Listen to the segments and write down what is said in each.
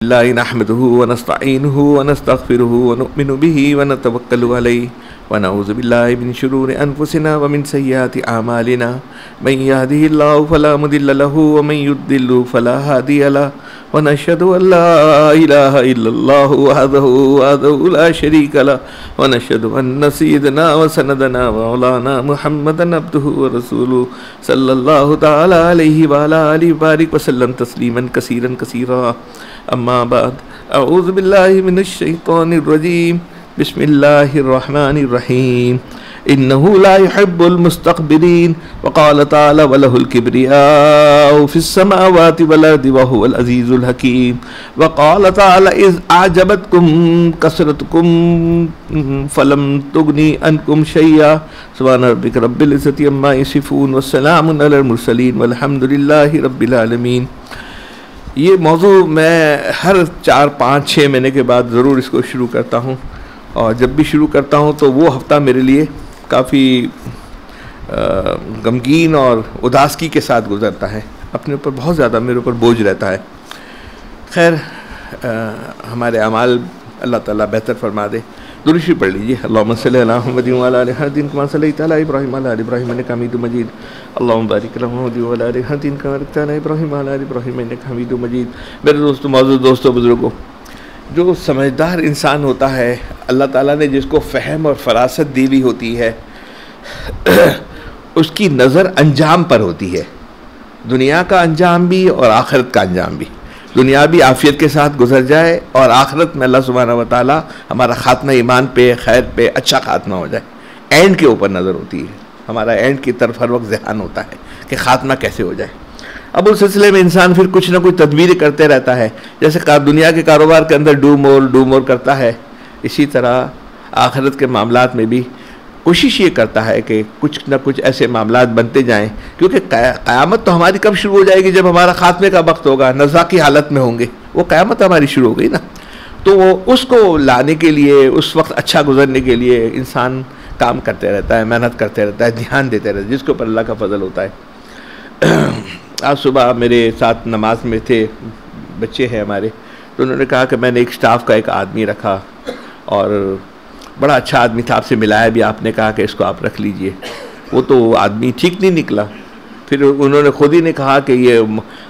नहमदुहु व नस्तईनुहु व नस्तगफिरुहु व नुमिनु बिही व नतवक्कलु अलैहि व नऊज़ु बिल्लाहि मिन शुरूरि अनफुसिना व मिन सय्यिआति अमालिना मन यहदिहिल्लाहु फला मुदिल्ल लहु व मन युद्लिल्हु फला हादिय लहु व नशहदु अल्ला इलाहा इल्लल्लाहु वहदहु ला शरीका लहु व नशहदु अन्न सय्यदना व सनदना व मौलाना मुहम्मदन अब्दुहु व रसूलुहु सल्लल्लाहु तआला अलैहि व अला आलिहि व बारिक व सल्लम तस्लीमन कसीरन कसीरा। अम्मा बाद अऊज़ु बिल्लाहि मिनश शैतानिर रजीम बिस्मिल्लाहिर रहमानिर रहीम इन्नहु ला युहिब्बुल मुस्तकबिरीन व क़ाल तआला व लहुल किब्रियाउ फिस समावाति वल अर्दि व हुवल अज़ीज़ुल हकीम व क़ाल तआला इज़ अअजबतकुम कसरतुकुम फलम तुगनी अन्कुम शय्या सुब्हान रब्बिक रब्बिल इज़्ज़ति अम्मा यसिफून व सलामुन अलल मुरसलीन वल्हम्दुलिल्लाहि रब्बिल आलमीन। ये मौजू मैं हर 4, 5, 6 महीने के बाद ज़रूर इसको शुरू करता हूँ, और जब भी शुरू करता हूँ तो वो हफ़्ता मेरे लिए काफ़ी गमगीन और उदासी के साथ गुज़रता है। अपने ऊपर बहुत ज़्यादा मेरे ऊपर बोझ रहता है। खैर, हमारे अमाल अल्लाह ताला बेहतर फरमा दे। दुरूद शरीफ पढ़ लीजिए। अल्लाहुम्मा सल्लि अला मुहम्मद व अला आलि मुहम्मद कमा सल्लैता अला इब्राहीम व अला आलि इब्राहीम इन्नका हमीदुम मजीद। अल्लाहुम्मा बारिक अला मुहम्मद व अला आलि मुहम्मद कमा बारकता अला इब्राहीम व अला आलि इब्राहीम इन्नका हमीदुम मजीद। मेरे दोस्तों, मौजूद दोस्तों, बुज़ुर्गों, जो समझदार इंसान होता है, अल्लाह ताला ने जिसको फ़हम और फ़रासत दी हुई होती है, उसकी नज़र अंजाम पर होती है, दुनिया का अंजाम भी और आखिरत का अंजाम भी। दुनिया भी आफ़ियत के साथ गुजर जाए और आखिरत में अल्लाह सुब्हानहू व तआला हमारा ख़ात्मा ईमान पे, खैर पे, अच्छा ख़ात्मा हो जाए। एंड के ऊपर नज़र होती है, हमारा एंड की तरफ हर वक्त ज़हन होता है कि ख़ात्मा कैसे हो जाए। अब उस सिलसिले में इंसान फिर कुछ ना कुछ तदबीरें करते रहता है। जैसे दुनिया के कारोबार के अंदर डू मोर करता है, इसी तरह आखिरत के मामलात में भी कोशिश ये करता है कि कुछ ना कुछ ऐसे मामलात बनते जाएं, क्योंकि क़यामत तो हमारी कब शुरू हो जाएगी? जब हमारा ख़ात्मे का वक्त होगा, नज़ा की हालत में होंगे, वो क़यामत हमारी शुरू हो गई ना। तो वो उसको लाने के लिए, उस वक्त अच्छा गुजरने के लिए इंसान काम करते रहता है, मेहनत करते रहता है, ध्यान देते रहता है, जिसके ऊपर अल्लाह का फजल होता है। आज सुबह मेरे साथ नमाज में थे बच्चे हैं हमारे, तो उन्होंने कहा कि मैंने एक स्टाफ का एक आदमी रखा और बड़ा अच्छा आदमी था, आपसे मिलाया भी, आपने कहा कि इसको आप रख लीजिए। वो तो आदमी ठीक नहीं निकला। फिर उन्होंने खुद ही ने कहा कि ये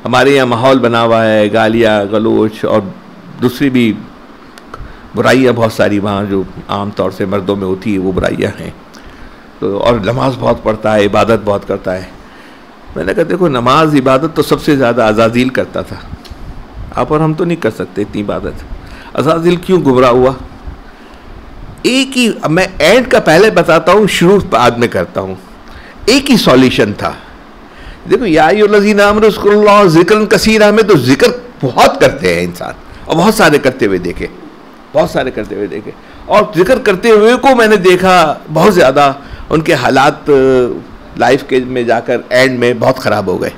हमारे यहाँ माहौल बना हुआ है, गालियाँ गलोच और दूसरी भी बुराइयाँ बहुत सारी वहाँ जो आम तौर से मर्दों में होती है, वो बुराइयाँ हैं। तो और नमाज बहुत पढ़ता है, इबादत बहुत करता है। मैंने कहा देखो, नमाज इबादत तो सबसे ज़्यादा अज़ाज़ील करता था, आप और हम तो नहीं कर सकते इतनी इबादत। अज़ाज़ील क्यों गुमराह हुआ? एक ही, मैं एंड का पहले बताता हूँ, शुरू बाद में करता हूँ। एक ही सॉल्यूशन था। देखो, या अय्युहल्लज़ीना आमनू उज़्कुरुल्लाह ज़िक्रन कसीरा में तो जिक्र बहुत करते हैं इंसान, और बहुत सारे करते हुए देखे, बहुत सारे करते हुए देखे। और जिक्र करते हुए को मैंने देखा बहुत ज़्यादा उनके हालात लाइफ के में जाकर एंड में बहुत ख़राब हो गए।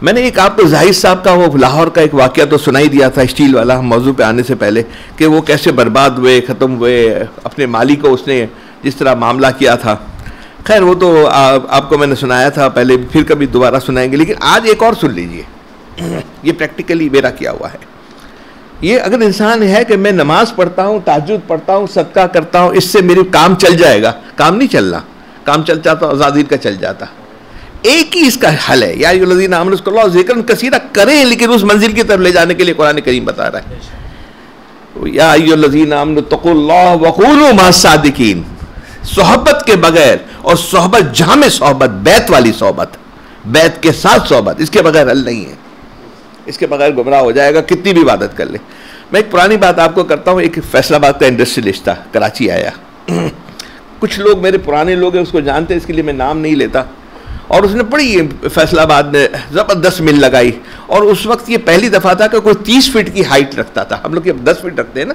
मैंने एक आपको जाहिद साहब का वो लाहौर का एक वाक़या तो सुनाई दिया था, स्टील वाला, मौजू पे आने से पहले, कि वो कैसे बर्बाद हुए, ख़त्म हुए, अपने माली को उसने जिस तरह मामला किया था। खैर, वो तो आपको मैंने सुनाया था पहले, फिर कभी दोबारा सुनाएंगे। लेकिन आज एक और सुन लीजिए, ये प्रैक्टिकली मेरा किया हुआ है। ये अगर इंसान है कि मैं नमाज पढ़ता हूँ, ताज्जुद पढ़ता हूँ, सदका करता हूँ, इससे मेरे काम चल जाएगा, काम नहीं चल रहा। काम चल जाता तो अज़ाज़ील का चल जाता। एक ही इसका हल है, या अय्युहल्लज़ीना आमनू उज़्कुरुल्लाह ज़िक्रन कसीरा करें, लेकिन उस मंजिल की तरफ ले जाने के लिए कुरान करीम बता रहा है, या अय्युहल्लज़ीना आमनू तक़ुल्लाह व कूनू मअस-सादिकीन। सोहबत के बगैर, और सोहबत जामे सोहबत, बैत वाली सोहबत, बैत के साथ सोहबत, इसके बगैर हल नहीं है। इसके बगैर गुमराह हो जाएगा, कितनी भी इबादत कर ले। मैं एक पुरानी बात आपको करता हूँ। एक फैसलाबाद का इंडस्ट्रियलिस्ट था, कराची आया। कुछ लोग मेरे पुराने लोग हैं, उसको जानते हैं, इसके लिए मैं नाम नहीं लेता। और उसने बड़ी फैसलाबाद में ज़बरदस्त मिल लगाई, और उस वक्त ये पहली दफ़ा था कि कोई 30 फीट की हाइट रखता था। हम लोग 10 फीट रखते हैं ना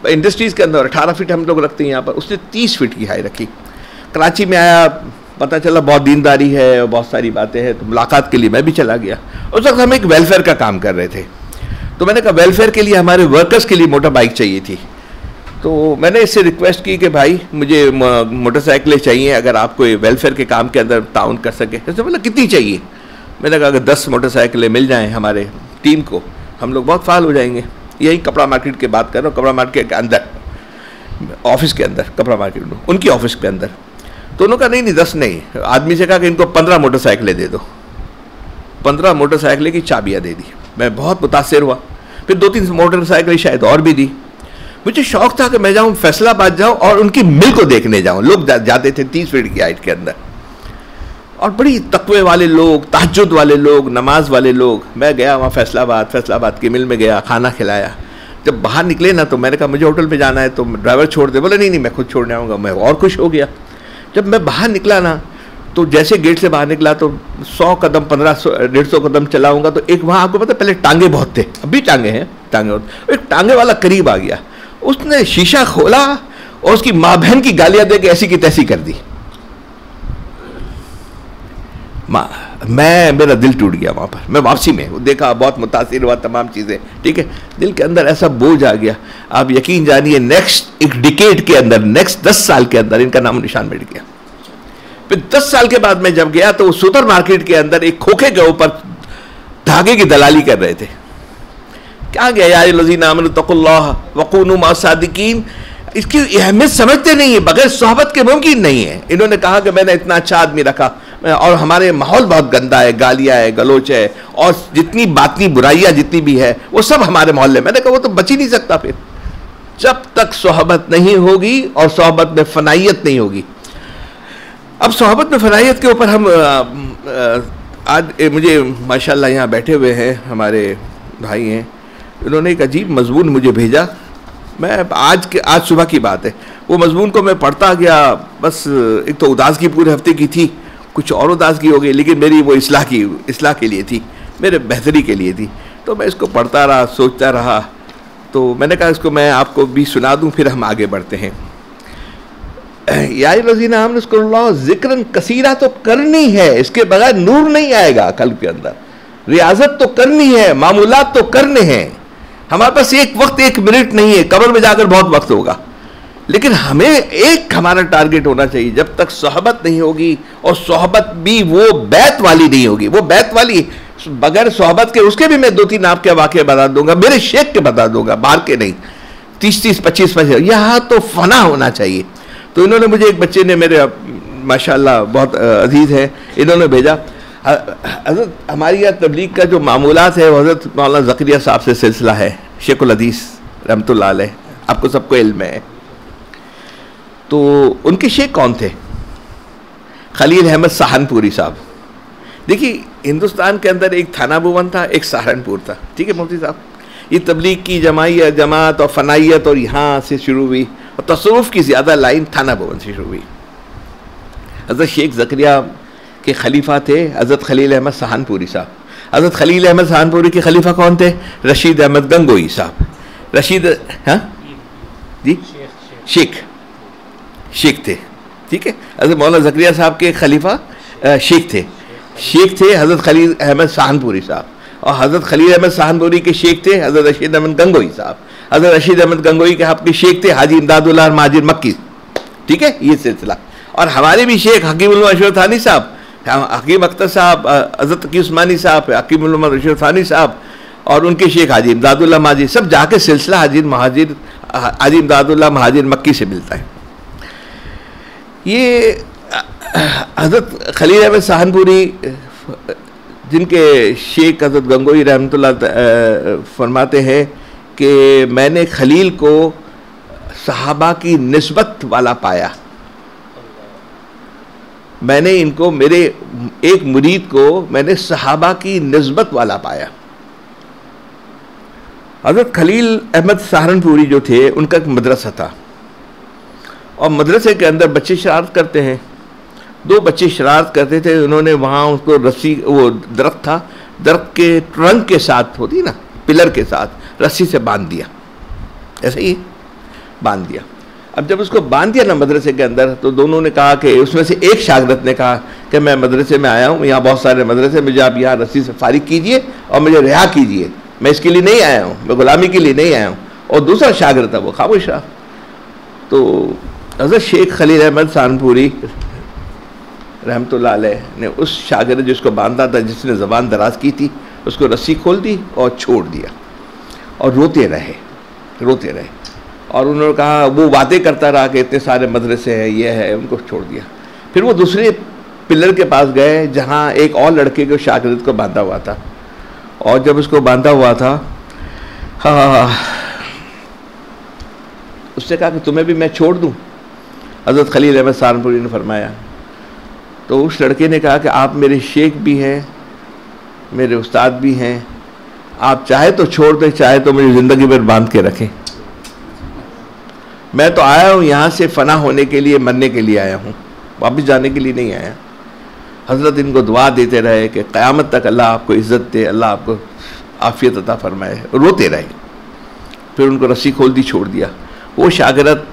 इंडस्ट्रीज़ के अंदर, 18 फीट हम लोग रखते हैं यहाँ पर, उसने 30 फीट की हाइट रखी। कराची में आया, पता चला बहुत दीनदारी है और बहुत सारी बातें हैं, तो मुलाकात के लिए मैं भी चला गया। उस वक्त हम एक वेलफेयर का काम कर रहे थे, तो मैंने कहा वेलफेयर के लिए हमारे वर्कर्स के लिए मोटर बाइक चाहिए थी। तो मैंने इससे रिक्वेस्ट की कि भाई मुझे मोटरसाइकिलें चाहिए, अगर आप कोई वेलफेयर के काम के अंदर ताउन कर सके। तो बोला कितनी चाहिए? मैंने कहा अगर 10 मोटरसाइकिलें मिल जाएं हमारे टीम को, हम लोग बहुत फाल हो जाएंगे। यही कपड़ा मार्केट की बात कर रहा हूँ, कपड़ा मार्केट के अंदर, ऑफिस के अंदर, कपड़ा मार्केट में उनकी ऑफिस के अंदर। तो उन्होंने कहा नहीं 10 नहीं, आदमी से कहा कि इनको 15 मोटरसाइकिलें दे दो। 15 मोटरसाइकिलें की चाबियाँ दे दी। मैं बहुत मुतासिर हुआ। फिर 2-3 मोटरसाइकिलें शायद और भी दी। मुझे शौक था कि मैं जाऊँ फैसलाबाद जाऊँ और उनकी मिल को देखने जाऊँ। लोग जाते थे 30 फीट की हाइट के अंदर, और बड़ी तकवे वाले लोग, तहज्जुद वाले लोग, नमाज वाले लोग। मैं गया वहाँ फैसलाबाद की मिल में गया, खाना खिलाया। जब बाहर निकले ना तो मैंने कहा मुझे होटल पे जाना है, तो ड्राइवर छोड़ दे। बोले नहीं मैं खुद छोड़ने आऊँगा। मैं और खुश हो गया। जब मैं बाहर निकला ना, तो जैसे गेट से बाहर निकला तो 100 कदम 150 कदम चलाऊँगा तो एक वहाँ, आपको पता पहले टांगे बहुत थे, अभी टांगे हैं, टांगे, एक टांगे वाला करीब आ गया। उसने शीशा खोला और उसकी माँ बहन की गालियाँ दे के ऐसी की तैसी कर दी। मेरा दिल टूट गया वहाँ पर। मैं वापसी में वो देखा, बहुत मुतासिर हुआ, तमाम चीज़ें, ठीक है। दिल के अंदर ऐसा बोझ आ गया। आप यकीन जानिए नेक्स्ट एक डिकेड के अंदर, नेक्स्ट 10 साल के अंदर इनका नाम निशान मिट गया। फिर 10 साल के बाद मैं जब गया तो वो सुपर मार्केट के अंदर एक खोखे के ऊपर धागे की दलाली कर रहे थे। क्या गया या लज़ीना आमनू तक़ुल्लाह वकूनू मअस-सादिकीन, इसकी अहमियत समझते नहीं है, बगैर सोहबत के मुमकिन नहीं है। इन्होंने कहा कि मैंने इतना अच्छा आदमी रखा और हमारे माहौल बहुत गंदा है, गालियाँ है, गलोच है, और जितनी बातनी बुराइयाँ जितनी भी है वो सब हमारे मोहल्ले। मैंने कहा वो तो बच ही नहीं सकता फिर, जब तक सोहबत नहीं होगी और सोहबत में फ़नाइयत नहीं होगी। अब सोहबत में फ़नाइयत के ऊपर हम आज मुझे माशाल्लाह यहाँ बैठे हुए हैं हमारे भाई हैं, इन्होंने एक अजीब मजमून मुझे भेजा। मैं आज सुबह की बात है, वो मजमून को मैं पढ़ता गया। बस एक तो उदासगी पूरे हफ्ते की थी, कुछ और उदासगी हो गई, लेकिन मेरी वो इस्लाह के लिए थी, मेरे बेहतरी के लिए थी। तो मैं इसको पढ़ता रहा, सोचता रहा। तो मैंने कहा इसको मैं आपको भी सुना दूं, फिर हम आगे बढ़ते हैं। या लज़ीना आमनू ज़िक्रन कसीरा तो करनी है, इसके बगैर नूर नहीं आएगा कल्ब के अंदर। रियाजत तो करनी है, मामूलात तो करने हैं। हमारे पास एक वक्त, 1 मिनट नहीं है, कब्र में जाकर बहुत वक्त होगा, लेकिन हमें एक हमारा टारगेट होना चाहिए। जब तक सोहबत नहीं होगी, और सोहबत भी वो बैत वाली नहीं होगी, वो बैत वाली बगैर सोहबत के, उसके भी मैं 2-3 आपके वाक़े बता दूंगा, मेरे शेख के बता दूंगा, बाहर के नहीं। 30-30, 25-25 यहाँ तो फना होना चाहिए। तो इन्होंने मुझे, एक बच्चे ने, मेरे माशाल्लाह बहुत अजीज़ है, इन्होंने भेजा, हज़रत हमारी यहाँ तबलीग का जो मामूलात है वो हज़रत मौलाना ज़करिया साहब से सिलसिला है, शेखुल हदीस रहमतुल्लाह अलैह, आपको सबको इल्म है। तो उनके शेख कौन थे? खलील अहमद सहारनपुरी साहब। देखिए हिंदुस्तान के अंदर एक थाना भुवन था, एक सहारनपुर था, ठीक है मुफ्ती साहब। ये तबलीग की जमात और फ़नाइयत और यहाँ से शुरू हुई, और तसव्वुफ़ की ज़्यादा लाइन थाना भुवन से शुरू हुई। हज़रत शेख ज़करिया के खलीफा थे हज़रत खलील अहमद सहारनपुरी साहब। हज़रत खलील अहमद सहारनपुरी के खलीफा कौन थे? रशीद अहमद गंगोई साहब। रशीद, हाँ जी, शेख थे, ठीक है। हज़रत मौलाना ज़करिया साहब के खलीफा शेख थे हज़रत खलील अहमद सहारनपुरी साहब, और हज़रत खलील अहमद सहारनपुरी के शेख थे हज़रत रशीद अहमद गंगोई साहब। हज़रत रशीद अहमद गंगोई के आपके शेख थे हाजी इमदादुल्लाह महाजिर मक्की, ठीक है, ये सिलसिला। और हमारे भी शेख हकीमुल अशरफ थानी साहब, हकीम अख्तर साहब, हज़रत तकी उस्मानी साहब, हकीमुल अशरफ थानी साहब, और उनके शेख हाजी इमदादुल्लाह महाजिर, सब जाके सिलसिला हाजी इमदादुल्लाह महाजिर मक्की से मिलता है। ये हज़रत खलील अहमद सहारनपुरी, जिनके शेख हज़रत गंगोई रहमतुल्लाह फरमाते हैं कि मैंने खलील को सहाबा की निस्बत वाला पाया। मैंने इनको, मेरे एक मुरीद को मैंने सहाबा की निस्बत वाला पाया। हज़रत खलील अहमद सहारनपुरी जो थे, उनका एक मदरसा था, और मदरसे के अंदर बच्चे शरारत करते हैं। 2 बच्चे शरारत करते थे, उन्होंने वहाँ उसको रस्सी, वो दरख्त था, दरख्त के ट्रंक के साथ होती ना, पिलर के साथ रस्सी से बांध दिया, ऐसे ही बांध दिया। अब जब उसको बांध दिया ना मदरसे के अंदर, तो दोनों ने कहा कि, उसमें से एक शागिर्द ने कहा कि मैं मदरसे में आया हूँ, यहाँ बहुत सारे मदरसे, मुझे आप यहाँ रस्सी से फारिग कीजिए और मुझे रिहा कीजिए, मैं इसके लिए नहीं आया हूँ, मैं गुलामी के लिए नहीं आया हूँ। और दूसरा शागिर्द था, वो खामोश रहा। तो हज़रत शेख खलील अहमद सहारनपुरी रहमतुल्लाह अलैह ने उस शागिर्द जिसको बांधा था, जिसने ज़बान दराज की थी, उसको रस्सी खोल दी और छोड़ दिया और रोते रहे। और उन्होंने कहा, वो बातें करता रहा कि इतने सारे मदरसे हैं, ये है, उनको छोड़ दिया। फिर वो दूसरे पिलर के पास गए जहाँ एक और लड़के को शागिर्द को बांधा हुआ था, और जब उसको बांधा हुआ था, उसने कहा कि तुम्हें भी मैं छोड़ दूँ। हज़रत खलील अहमद सहारनपुरी ने फरमाया, तो उस लड़के ने कहा कि आप मेरे शेख भी हैं, मेरे उस्ताद भी हैं, आप चाहे तो छोड़ दें, चाहे तो मुझे ज़िंदगी भर बांध के रखें। मैं तो आया हूँ यहाँ से फ़ना होने के लिए, मरने के लिए आया हूँ, वापस जाने के लिए नहीं आया। हज़रत इनको दुआ देते रहे कि क़यामत तक अल्लाह आपको इज़्ज़त दे, अल्लाह आपको आफ़ियत अता फरमाए। रोते रहे। फिर उनको रस्सी खोल दी, छोड़ दिया। वो शागिर्द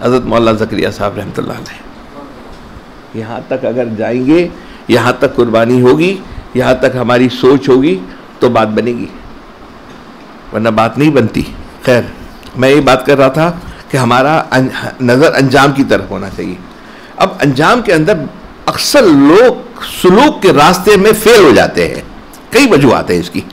हज़रत मौलाना ज़करिया साहब रहमतुल्लाह अलैह। यहाँ तक अगर जाएंगे, यहाँ तक कुर्बानी होगी, यहाँ तक हमारी सोच होगी तो बात बनेगी, वरना बात नहीं बनती। खैर, मैं ये बात कर रहा था कि हमारा नज़र अंजाम की तरफ होना चाहिए। अब अंजाम के अंदर अक्सर लोग सुलूक के रास्ते में फेल हो जाते हैं। कई वजूहात हैं इसकी,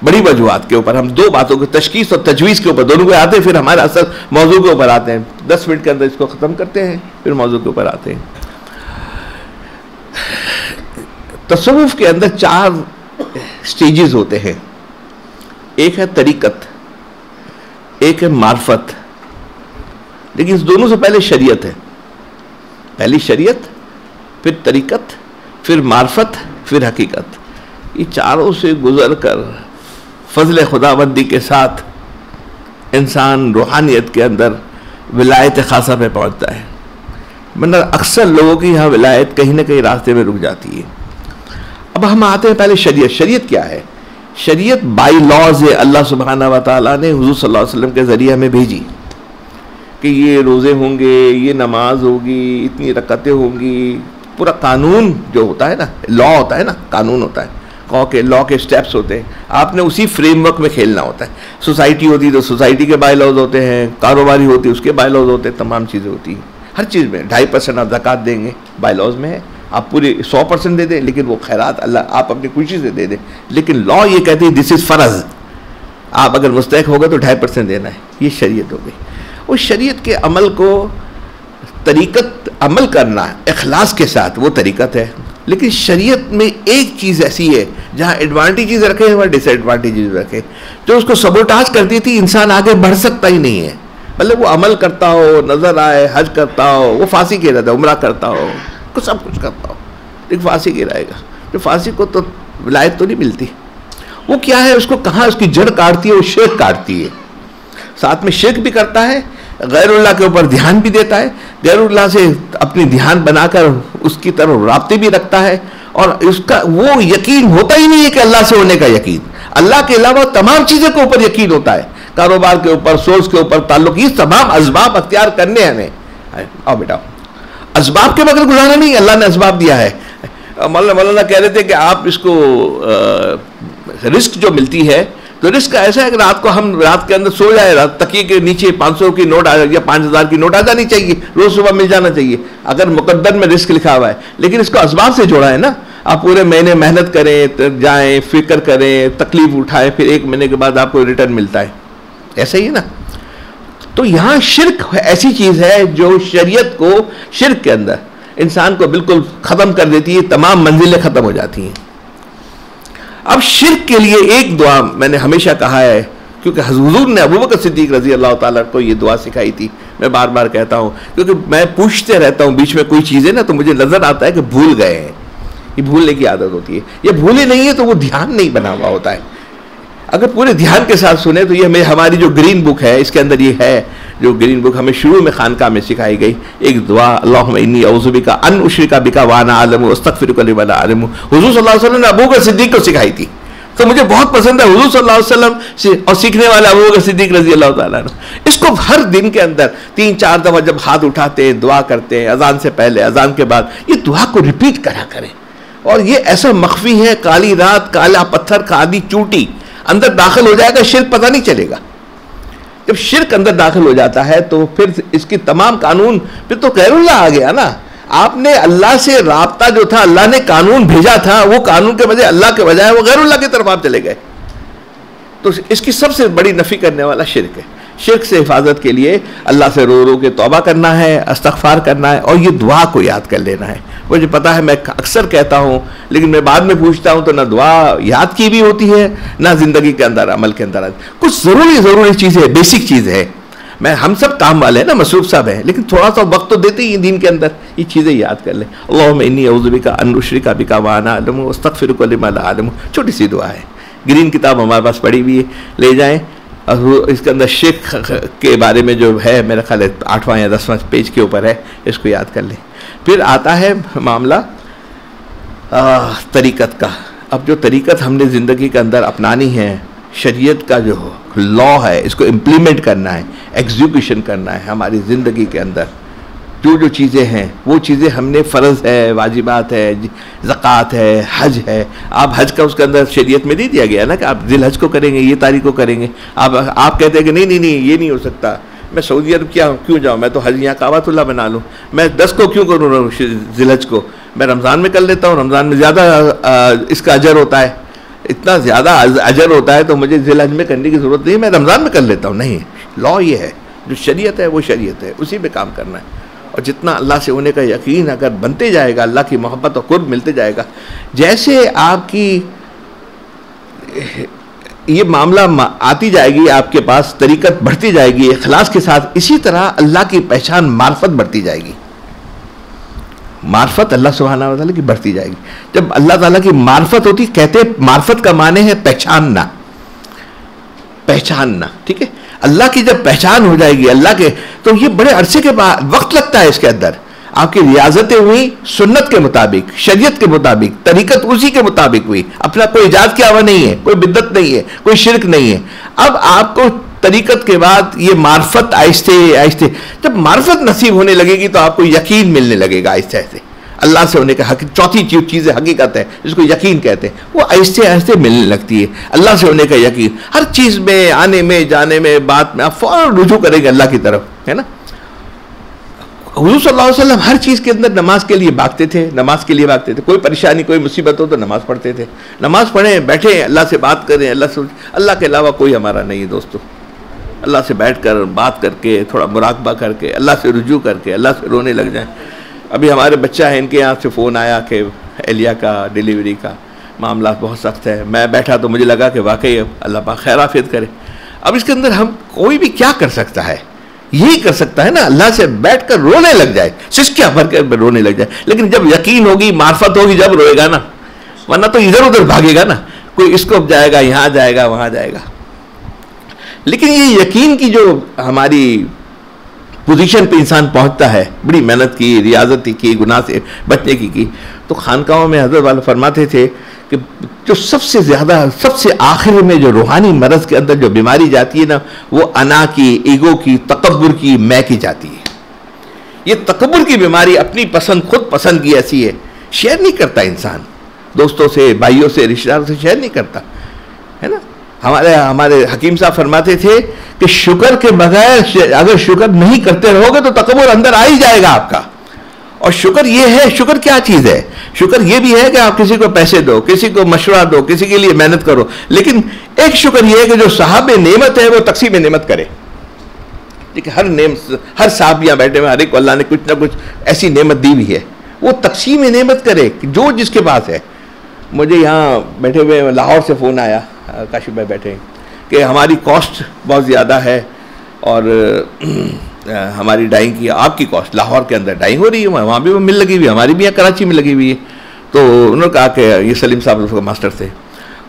बड़ी वजूहात के ऊपर हम दो बातों को, तशखीस और तजवीज़ के ऊपर दोनों को आते हैं, फिर हमारे असल मौजू के ऊपर आते हैं। 10 मिनट के अंदर इसको ख़त्म करते हैं, फिर मौजू के ऊपर आते हैं। तसव्वुफ़ के अंदर 4 स्टेजेस होते हैं। एक है तरीक़त, एक है मार्फत, लेकिन इस दोनों से पहले शरीयत है। पहली शरीयत, फिर तरीक़त, फिर मार्फत, फिर हकीकत। ये चारों से गुज़र कर फ़ज़ल खुदाबंदी के साथ इंसान रूहानियत के अंदर विलायत ख़ासा पे पहुँचता है। मतलब अक्सर लोगों की यहाँ विलायत कहीं ना कहीं रास्ते में रुक जाती है। अब हम आते हैं पहले शरीयत। शरीयत क्या है? शरीयत बाई लॉज है, अल्लाह सुब्हाना व तआला ने हुज़ूर सल्लल्लाहु अलैहि वसल्लम के ज़रिए हमें भेजी कि ये रोज़े होंगे, ये नमाज होगी, इतनी रकतें होंगी। पूरा कानून जो होता है ना, लॉ होता है ना, कानून होता है, लॉ के स्टेप्स होते हैं। आपने उसी फ्रेमवर्क में खेलना होता है। सोसाइटी होती तो सोसाइटी के बाय लॉज होते हैं, कारोबारी होती उसके बाय लॉज होते हैं, तमाम चीज़ें होती हैं। हर चीज़ में 2.5% आप ज़कात देंगे, बाय लॉज में है। आप पूरे 100% दे दें, लेकिन वो खैरात अल्लाह आप अपनी खुशी से दे दें। लेकिन लॉ ये कहती है दिस इज़ फ़र्ज़, आप अगर मुस्तहक होगा तो 2.5% देना है। ये शरीयत हो गई। उस शरीयत के अमल को तरीक़त अमल करना इखलास के साथ, वो तरीक़त है। लेकिन शरीयत में एक चीज़ ऐसी है जहाँ एडवांटेजेस रखे हैं, वहाँ डिसएडवांटेजेस रखे। जो उसको सबोटाज कर दी थी, इंसान आगे बढ़ सकता ही नहीं है। मतलब वो अमल करता हो, नज़र आए, हज करता हो, वो फांसी के रहता है, उम्रा करता हो, कुछ सब कुछ करता हो, लेकिन फांसी के रहेगा। जो फांसी को तो विलायत तो नहीं मिलती। वो क्या है, उसको कहाँ उसकी जड़ काटती है, वो शिर्क काटती है। साथ में शिर्क भी करता है, गैरुल्लाह के ऊपर ध्यान भी देता है, गैरुल्लाह से अपनी ध्यान बनाकर उसकी तरफ राब्ते भी रखता है। और उसका वो यकीन होता ही नहीं है कि अल्लाह से होने का यकीन, अल्लाह के अलावा तमाम चीज़ों के ऊपर यकीन होता है। कारोबार के ऊपर, सोर्स के ऊपर, ताल्लुक, ये तमाम असबाब अख्तियार करने हमें। आओ बेटा, असबाब के बगैर गुजारा नहीं, अल्लाह ने असबाब दिया है। मौलाना कह रहे थे कि आप इसको रिस्क जो मिलती है, तो रिस्क ऐसा है कि रात को हम रात के अंदर सो जाए, रात तकिए के नीचे 500 की नोट आ या 5000 की नोट आ जानी चाहिए, रोज सुबह मिल जाना चाहिए, अगर मुकद्दर में रिस्क लिखा हुआ है। लेकिन इसको असबाब से जोड़ा है ना। आप पूरे महीने मेहनत करें, जाएं, फिक्र करें, तकलीफ उठाएं, फिर 1 महीने के बाद आपको रिटर्न मिलता है। ऐसा ही है ना। तो यहाँ शिर्क ऐसी चीज़ है जो शरीयत को, शिर्क के अंदर इंसान को बिल्कुल ख़त्म कर देती है, तमाम मंजिलें ख़त्म हो जाती हैं। अब शिर्क के लिए एक दुआ मैंने हमेशा कहा है, क्योंकि हुज़ूर ने अबू बकर सिद्दीक़ रज़ी अल्लाह ताला को ये दुआ सिखाई थी। मैं बार बार कहता हूँ, क्योंकि मैं पूछते रहता हूँ बीच में कोई चीज़ें ना, तो मुझे नज़र आता है कि भूल गए हैं। ये भूलने की आदत होती है। ये भूले नहीं है तो वो ध्यान नहीं बना हुआ होता है। अगर पूरे ध्यान के साथ सुने तो ये हमारी जो ग्रीन बुक है, इसके अंदर ये है, जो ग्रीन बुक हमें शुरू में खानका में सिखाई गई, एक दुआ, अल्लाहुम्मा इन्नी औज़ु बिका अन उश्रिका बिका व अना अअलमु वअस्तग़फिरुका लिमा ला अअलमु, हुज़ूर सल्लल्लाहु अलैहि वसल्लम ने अबू बकर सिद्दीक़ को सिखाई थी। तो मुझे बहुत पसंद है हुज़ूर सल्लल्लाहु अलैहि वसल्लम से और सीखने वाले अबू बकर सिद्दीक़ रज़ी अल्लाह ताला अन्हु। इसको हर दिन के अंदर 3-4 दफ़ा जब हाथ उठाते हैं, दुआ करते हैं, अजान से पहले, अजान के बाद, ये दुआ को रिपीट करा करें। और ये ऐसा मख्फी है, काली रात, काला पत्थर, काली चूटी अंदर दाखिल हो जाएगा, शिर्क पता नहीं चलेगा। जब शिर्क अंदर दाखिल हो जाता है तो फिर इसकी तमाम कानून, फिर तो गैरुल्लाह आ गया ना। आपने अल्लाह से राब्ता जो था, अल्लाह ने कानून भेजा था, वो कानून के बजाय अल्लाह के बजाय वो गैरुल्लाह की तरफ आप चले गए। तो इसकी सबसे बड़ी नफी करने वाला शिर्क है। शिर्क से हिफाजत के लिए अल्लाह से रो रो के तौबा करना है, इस्तग़फ़ार करना है, और ये दुआ को याद कर लेना है। मुझे पता है मैं अक्सर कहता हूँ, लेकिन मैं बाद में पूछता हूँ तो ना दुआ याद की भी होती है, ना ज़िंदगी के अंदर अमल के अंदर। कुछ ज़रूरी चीज़ें, बेसिक चीज़ है। मैं हम सब काम वाले हैं ना, मसरूफ़ साहब हैं, लेकिन थोड़ा सा वक्त तो देते ही दिन के अंदर ये चीज़ें याद कर लें। अल्लाहुम्मा इन्नी अऊज़ु बिका अन उश्रिका बिका व अना अअलमु वअस्तग़फ़िरुका लिमा ला अअलमु। छोटी सी दुआ है, ग्रीन किताब हमारे पास पड़ी हुई है, ले जाएं। और इसके अंदर शिर्क के बारे में जो है, मेरा ख्याल है 8वां या 10वां पेज के ऊपर है, इसको याद कर लें। फिर आता है मामला तरीक़त का। अब जो तरीक़त हमने ज़िंदगी के अंदर अपनानी है, शरीयत का जो लॉ है, इसको इम्प्लीमेंट करना है, एग्जीक्यूशन करना है हमारी ज़िंदगी के अंदर। जो चीज़ें हैं वो चीज़ें हमने फ़र्ज़ है, वाजिबात है, ज़कात है, हज है। आप हज का उसके अंदर शरीयत में नहीं दिया गया ना कि आप ज़िल हज को करेंगे, ये तारीख को करेंगे। आप कहते हैं कि नहीं ये नहीं हो सकता, मैं सऊदी अरब क्यों जाऊँ, मैं तो हज यहाँ काबतुल्लाह बना लूँ, मैं 10 को क्यों करूँ ज़िल हज को, मैं रमज़ान में कर लेता हूँ, रमज़ान में ज़्यादा इसका अजर होता है, इतना ज़्यादा अजर होता है, तो मुझे ज़िल हज में करने की ज़रूरत नहीं, मैं रमज़ान में कर लेता हूँ। नहीं, लॉ ये है, जो शरीयत है वो शरीयत है, उसी पे काम करना है। और जितना अल्लाह से होने का यकीन अगर बनते जाएगा, अल्लाह की मोहब्बत और कुर्ब मिलते जाएगा, जैसे आपकी ये मामला आती जाएगी, आपके पास तरीक़त बढ़ती जाएगी इखलास के साथ, इसी तरह अल्लाह की पहचान मार्फत बढ़ती जाएगी। मार्फत अल्लाह सुब्हानहू व तआला की बढ़ती जाएगी। जब अल्लाह ताला की मार्फत होती, कहते मार्फत का माने है पहचानना, ठीक है। अल्लाह की जब पहचान हो जाएगी अल्लाह के, तो ये बड़े अरसे के बाद वक्त लगता है इसके अंदर। आपकी रियाजतें हुई सुन्नत के मुताबिक, शरीयत के मुताबिक, तरीक़त उसी के मुताबिक हुई, अपना कोई इजाद किया हुआ नहीं है, कोई बिद्दत नहीं है, कोई शिरक नहीं है। अब आपको तरीक़त के बाद ये मार्फत आहिस्ते आहिस्ते, जब मार्फत नसीब होने लगेगी तो आपको यकीन मिलने लगेगा आहिस्ते आहिस्ते। अल्लाह से होने का हक, चौथी चीज़ हकीकत है जिसको यकीन कहते हैं, वो आहिस्ते आहिस्ते मिलने लगती है। अल्लाह से होने का यकीन, हर चीज़ में, आने में, जाने में, बात में आप फ़ौरन रुजू करेंगे अल्लाह की तरफ, है ना। हुज़ूर सल्लल्लाहु अलैहि वसल्लम हर चीज़ के अंदर नमाज के लिए भागते थे, कोई परेशानी, कोई मुसीबत हो तो नमाज पढ़ते थे। नमाज पढ़ें, बैठे, अल्लाह से बात करें, अल्लाह के अलावा कोई हमारा नहीं है दोस्तों। अल्लाह से बैठकर बात करके, थोड़ा मुराकबा करके, अल्लाह से रुजू करके, अल्लाह से रोने लग जाएं। अभी हमारे बच्चा है, इनके यहाँ से फ़ोन आया कि एलिया का डिलीवरी का मामला बहुत सख्त है। मैं बैठा तो मुझे लगा कि वाकई अल्लाह पाक खैर आफियत करे। अब इसके अंदर हम कोई भी क्या कर सकता है, यही कर सकता है ना, अल्लाह से बैठ कर रोने लग जाए, सिसकियाँ भर कर रोने लग जाए। लेकिन जब यकीन होगी, मार्फत होगी, जब रोएगा ना, वरना तो इधर उधर भागेगा ना, कोई इसको जाएगा, यहाँ जाएगा, वहाँ जाएगा। लेकिन ये यकीन की जो हमारी पोजीशन पे इंसान पहुंचता है, बड़ी मेहनत की, रियाजत की, गुनाह से बचने की, तो खानकाहों में हज़रत वाले फरमाते थे कि जो सबसे ज़्यादा, सबसे आखिर में जो रूहानी मरज़ के अंदर जो बीमारी जाती है ना, वो अना की, ईगो की, तकब्बुर की, मैं की जाती है। ये तकब्बुर की बीमारी अपनी पसंद, खुद पसंद की ऐसी है, शेयर नहीं करता इंसान, दोस्तों से, भाइयों से, रिश्तेदारों से शेयर नहीं करता, है ना। हमारे हकीम साहब फरमाते थे कि शुक्र के बगैर, अगर शुक्र नहीं करते रहोगे तो तकब्बुर अंदर आ ही जाएगा आपका। और शुक्र ये है, शुक्र क्या चीज़ है? शुक्र ये भी है कि आप किसी को पैसे दो, किसी को मशवरा दो, किसी के लिए मेहनत करो, लेकिन एक शुक्र ये है कि जो साहब नेमत है वो तकसीम नेमत करे। देखिए हर साहब यहाँ बैठे हुए, हर एक को अल्लाह ने कुछ ना कुछ ऐसी नेमत दी हुई है, वो तकसीम नेमत करे जो जिसके पास है। मुझे यहाँ बैठे हुए लाहौर से फ़ोन आया, काशिफ भाई बैठे, कि हमारी कॉस्ट बहुत ज़्यादा है और हमारी डाइंग की, आपकी कॉस्ट लाहौर के अंदर डाइंग हो रही है, वहाँ भी वो मिल लगी हुई है, हमारी भी यहाँ कराची में लगी हुई है। तो उन्होंने कहा कि ये सलीम साहब मास्टर थे,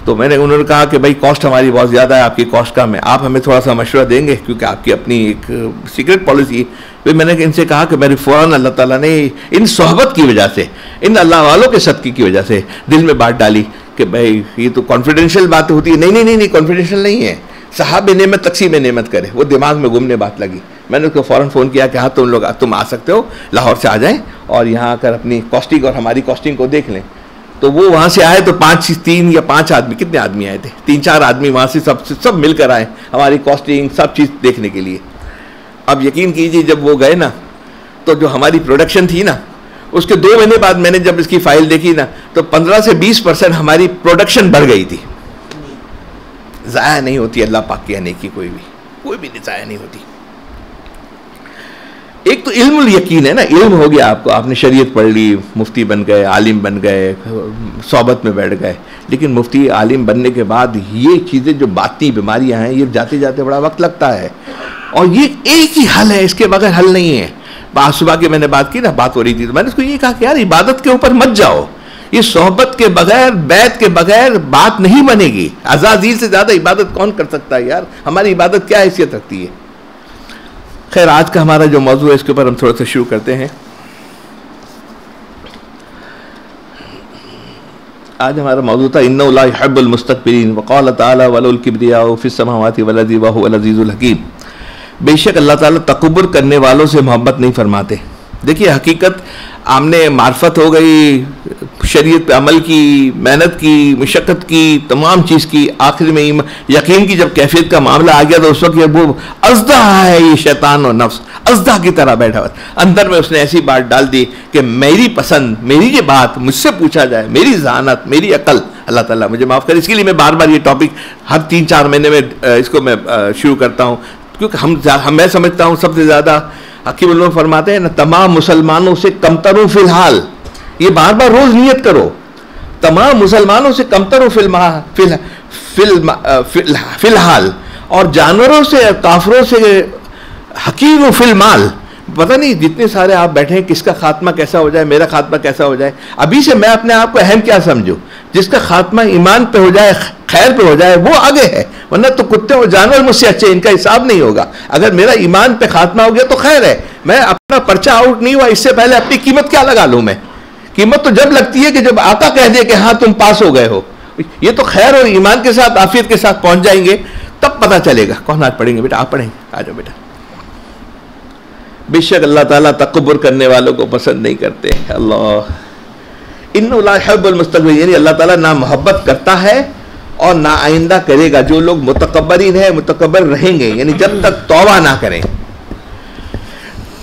तो उन्होंने कहा कि भाई कॉस्ट हमारी बहुत ज़्यादा है, आपकी कॉस्ट कम है, आप हमें थोड़ा सा मशवरा देंगे, क्योंकि आपकी अपनी एक सीक्रेट पॉलिसी है। फिर मैंने इनसे कहा कि मेरी फ़ौरन अल्लाह ताला ने इन सोहबत की वजह से, इन अल्लाह वालों के सदक़े की वजह से दिल में बात डाली कि भाई ये तो कॉन्फिडेंशियल बात होती है। नहीं, कॉन्फिडेंशियल नहीं है, साहब नेमत तकसीम नेमत करे। वो दिमाग में घूमने बात लगी, मैंने उसको फ़ौरन फ़ोन किया कि हाँ तुम आ सकते हो, लाहौर से आ जाएँ और यहाँ आकर अपनी कॉस्टिंग और हमारी कॉस्टिंग को देख लें। तो वो वहाँ से आए तो 3 या 5 आदमी, कितने आदमी आए थे, 3-4 आदमी वहाँ से सब मिलकर आए हमारी कॉस्टिंग सब चीज़ देखने के लिए। अब यकीन कीजिए जब वो गए ना, तो जो हमारी प्रोडक्शन थी ना, उसके 2 महीने बाद मैंने जब इसकी फाइल देखी ना, तो 15 से 20% हमारी प्रोडक्शन बढ़ गई थी। ज़ाया नहीं होती अल्लाह पाक की नेकी, कोई भी ज़ाया नहीं होती। एक तो इल्मुल यकीन है ना, इल्म हो गया आपको, आपने शरीयत पढ़ ली, मुफ्ती बन गए, आलिम बन गए, सोबत में बैठ गए, लेकिन मुफ्ती आलिम बनने के बाद ये चीज़ें जो बाती बीमारियां हैं, ये जाते जाते बड़ा वक्त लगता है, और ये एक ही हल है, इसके बगैर हल नहीं है। आज सुबह की मैंने बात की ना, बात हो रही थी, तो मैंने उसको ये कहा कि यार इबादत के ऊपर मत जाओ, ये सोहबत के बगैर, बैत के बगैर बात नहीं बनेगी। अज़ाज़ील से ज़्यादा इबादत कौन कर सकता है यार, हमारी इबादत क्या हैसियत रखती है। खैर, आज का हमारा जो मौजू है इसके ऊपर हम थोड़ा सा शुरू करते हैं। आज हमारा मौजू था इन्नहु ला युहिब्बुल मुस्तकबिरीन व क़ाल तआला वलहुल किब्रियाउ फिस समावाति वल अर्ज़ि व हुवल अज़ीज़ुल हकीम। बेशक अल्लाह ताला तकब्बुर करने वालों से मोहब्बत नहीं फरमाते। देखिए, हकीकत आमने मार्फत हो गई, शरीयत पे अमल की, मेहनत की, मुशक्क़त की, तमाम चीज़ की, आखिर में यकीन की जब कैफियत का मामला आ गया तो उस वक्त वो अज़दा है, ये शैतान और नफ्स अज़दा की तरह बैठा हुआ, अंदर में उसने ऐसी बात डाल दी कि मेरी पसंद, मेरी ये बात मुझसे पूछा जाए, मेरी ज़हानत, मेरी अकल, अल्लाह ताला मुझे माफ़ करे। इसके लिए मैं बार बार ये टॉपिक हर 3-4 महीने में इसको मैं शुरू करता हूँ, क्योंकि मैं समझता हूँ सबसे ज़्यादा हकीम फरमाते हैं ना, तमाम मुसलमानों से कमतर फिलहाल, ये बार बार रोज नियत करो, तमाम मुसलमानों से कमतर फिलहाल, और जानवरों से, काफरों से हकीम फिलमाल। पता नहीं जितने सारे आप बैठे हैं, किसका खात्मा कैसा हो जाए, मेरा खात्मा कैसा हो जाए। अभी से मैं अपने आप को अहम क्या समझूं, जिसका खात्मा ईमान पे हो जाए, खैर पे हो जाए, वो आगे है, वरना तो कुत्ते और जानवर मुझसे अच्छे, इनका हिसाब नहीं होगा। अगर मेरा ईमान पे खात्मा हो गया तो खैर है, मैं अपना पर्चा आउट नहीं हुआ, इससे पहले अपनी कीमत क्या लगा लूं मैं। कीमत तो जब लगती है कि जब आका कह दे कि हाँ तुम पास हो गए हो, ये तो खैर और ईमान के साथ, आफियत के साथ पहुंच जाएंगे, तब पता चलेगा। कौन आज पढ़ेंगे बेटा? आप पढ़ेंगे, आ जाओ बेटा। बेशक अल्लाह ताला तकब्बुर करने वालों को पसंद नहीं करते। अल्लाह इन्नहु ला युहिब्बुल मुस्तकबिरीन, यानी अल्लाह ताला ना मोहब्बत करता है और ना आइंदा करेगा। जो लोग मुतकब्बरीन है, मुतकब्बर रहेंगे, यानी जब तक तौबा ना करें।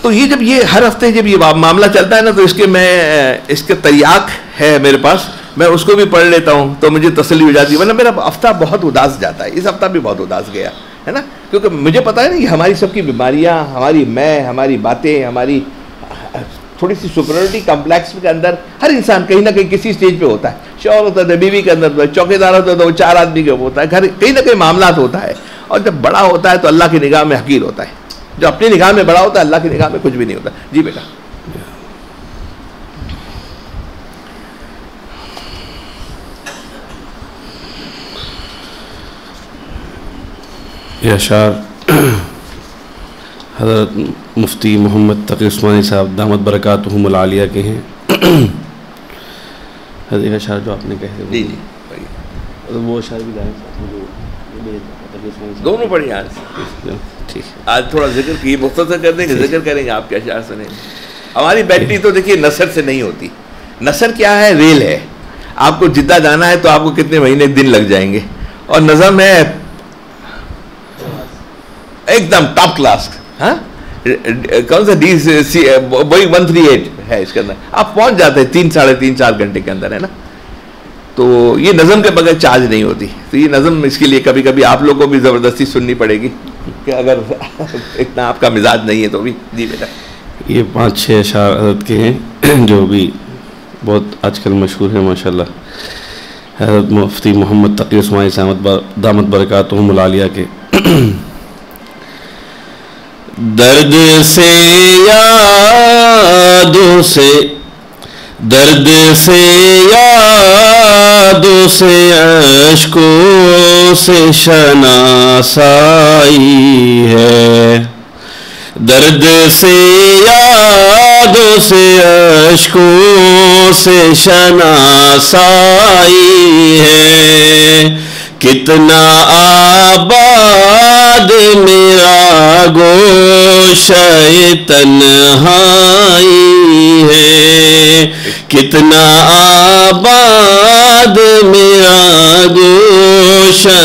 तो ये जब ये हर हफ्ते जब ये मामला चलता है ना, तो इसके तरियाक है मेरे पास, मैं उसको भी पढ़ लेता हूँ तो मुझे तसल्ली हो जाती है, वरना मेरा हफ्ता बहुत उदास जाता है। इस हफ्ता भी बहुत उदास गया है ना, क्योंकि मुझे पता है ना कि हमारी सबकी बीमारियाँ, हमारी बातें, हमारी थोड़ी सी सुपरियरिटी कॉम्प्लेक्स के अंदर हर इंसान कहीं ना कहीं किसी स्टेज पे होता है। शौहर होता है, बीवी के अंदर होता है, चौकीदार होता है तो 4 आदमी के होता है, घर कहीं ना कहीं मामला होता है। और जब बड़ा होता है तो अल्लाह की निगाह में हकीर होता है। जो अपनी निगाह में बड़ा होता है, अल्लाह की निगाह में कुछ भी नहीं होता। जी बेटा। ये अशार हज़रत मुफ्ती मोहम्मद तक़ी उस्मानी साहब दामत बरकातुहुमुल आलिया के हैं। हज़रत अशार जो आपने कहे जी वो अशार भी गाएं, दोनों पढ़ी आज। ठीक, आज थोड़ा जिक्र की, मुख्तसर कर देंगे, जिक्र करेंगे, आपके अशार सुने। हमारी बैटरी तो देखिए नसर से नहीं होती। नसर क्या है? रेल है। आपको जिद्दा जाना है तो आपको कितने महीने दिन लग जाएंगे, और नज़म है एकदम टॉप क्लास। हाँ, कौन सा बोइंग 138 है इसके अंदर, आप पहुंच जाते हैं 3, साढ़े 3, 4 घंटे के अंदर, है ना। तो ये नज़म के बगैर चार्ज नहीं होती। तो ये नज़म इसके लिए कभी कभी आप लोगों को भी ज़बरदस्ती सुननी पड़ेगी कि अगर इतना आपका मिजाज नहीं है तो भी। जी बेटा। ये 5-6 अशार हज़रत के हैं जो भी बहुत आजकल मशहूर है माशाल्लाह। हज़रत मुफ्ती मोहम्मद तक़ी उस्मानी साहब दामत बरकातुहुमुल आलिया के। दर्द से यादों से, दर्द से यादों से, अश्कों से शनासाई है। दर्द से यादों से, अश्कों से शनासाई है। कितना आबाद मेरा गोशे तन्हाई है। कितना आबाद मेरा गोशे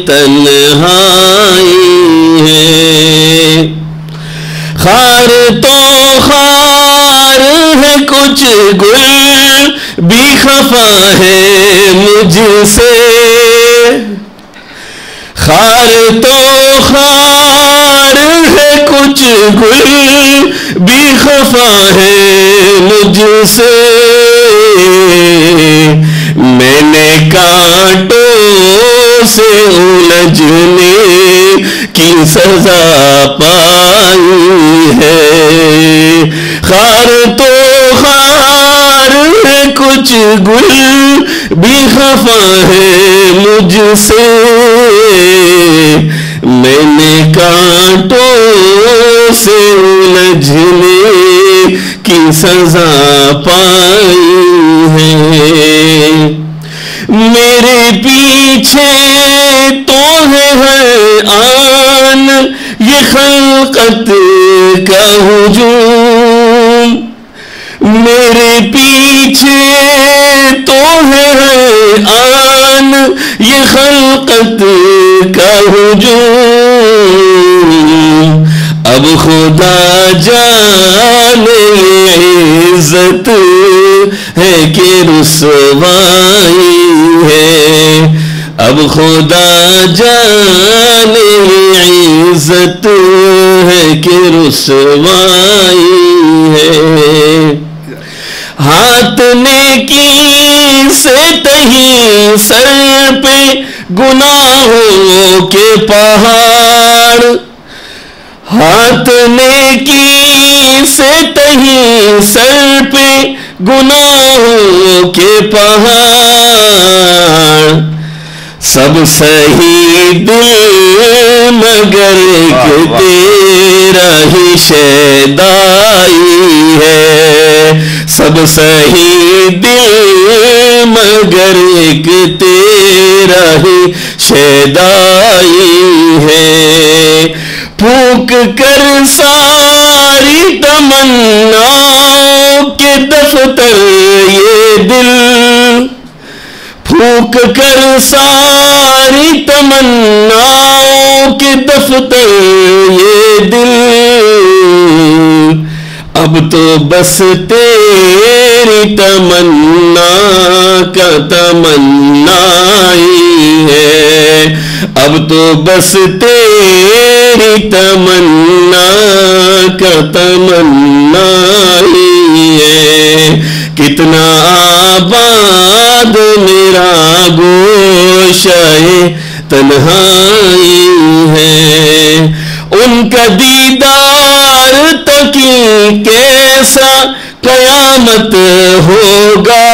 तन्हाई है। खार तो खार है कुछ कुछ गुल भी खफा है मुझसे, खार तो खार है कुछ गुल भी खफा है मुझसे, मैंने कांटों से उलझने की सजा पाई है। खार तो खार है कुछ गुल भी खफा है मुझसे, मैंने कांटों से उलझने की सजा पाई है। मेरे पीछे तो है आन ये खल्कत का हुजूम, मेरे पीछे तो है आन ये खल्कत का हुजूम, अब खुदा जाने इज्जत है कि रुसवाई है, अब खुदा जाने इज्जत है कि रुसवाई है। हाथ नेकी से तही सर पे गुनाहों के पहाड़, हाथ नेकी से तही सर पे गुनाहों के पहाड़, सब सही दिल मगर एक तेरा ही शैदाई है, सब सही दिल मगर एक तेरा ही शैदाई है। फूक कर सारी तमन्नाओं के दफ्तर ये दिल, फूक कर सारी तमन्नाओं के दफ्तर ये दिल, अब तो बस तेरी तमन्ना का तमन्ना ही है, अब तो बस तेरी तमन्ना का तमन्ना ही है। कितना आबाद मेरा गोशाए तन्हाई है, उनका दीदार तकी कैसा कयामत होगा,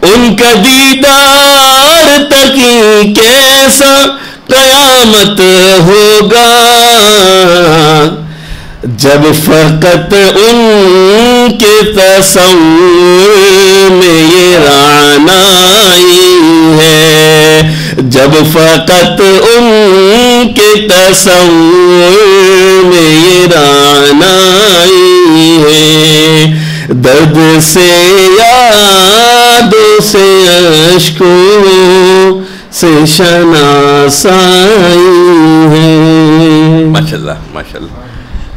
उनका दीदार तकी कैसा कयामत होगा, जब फकत उनके तस्वुर में ये रानाई है, जब फकत उनके तस्वुर में ये रानाई है। दर्द से यादों से अश्कों से शनासाई है। माशाल्लाह माशाल्लाह।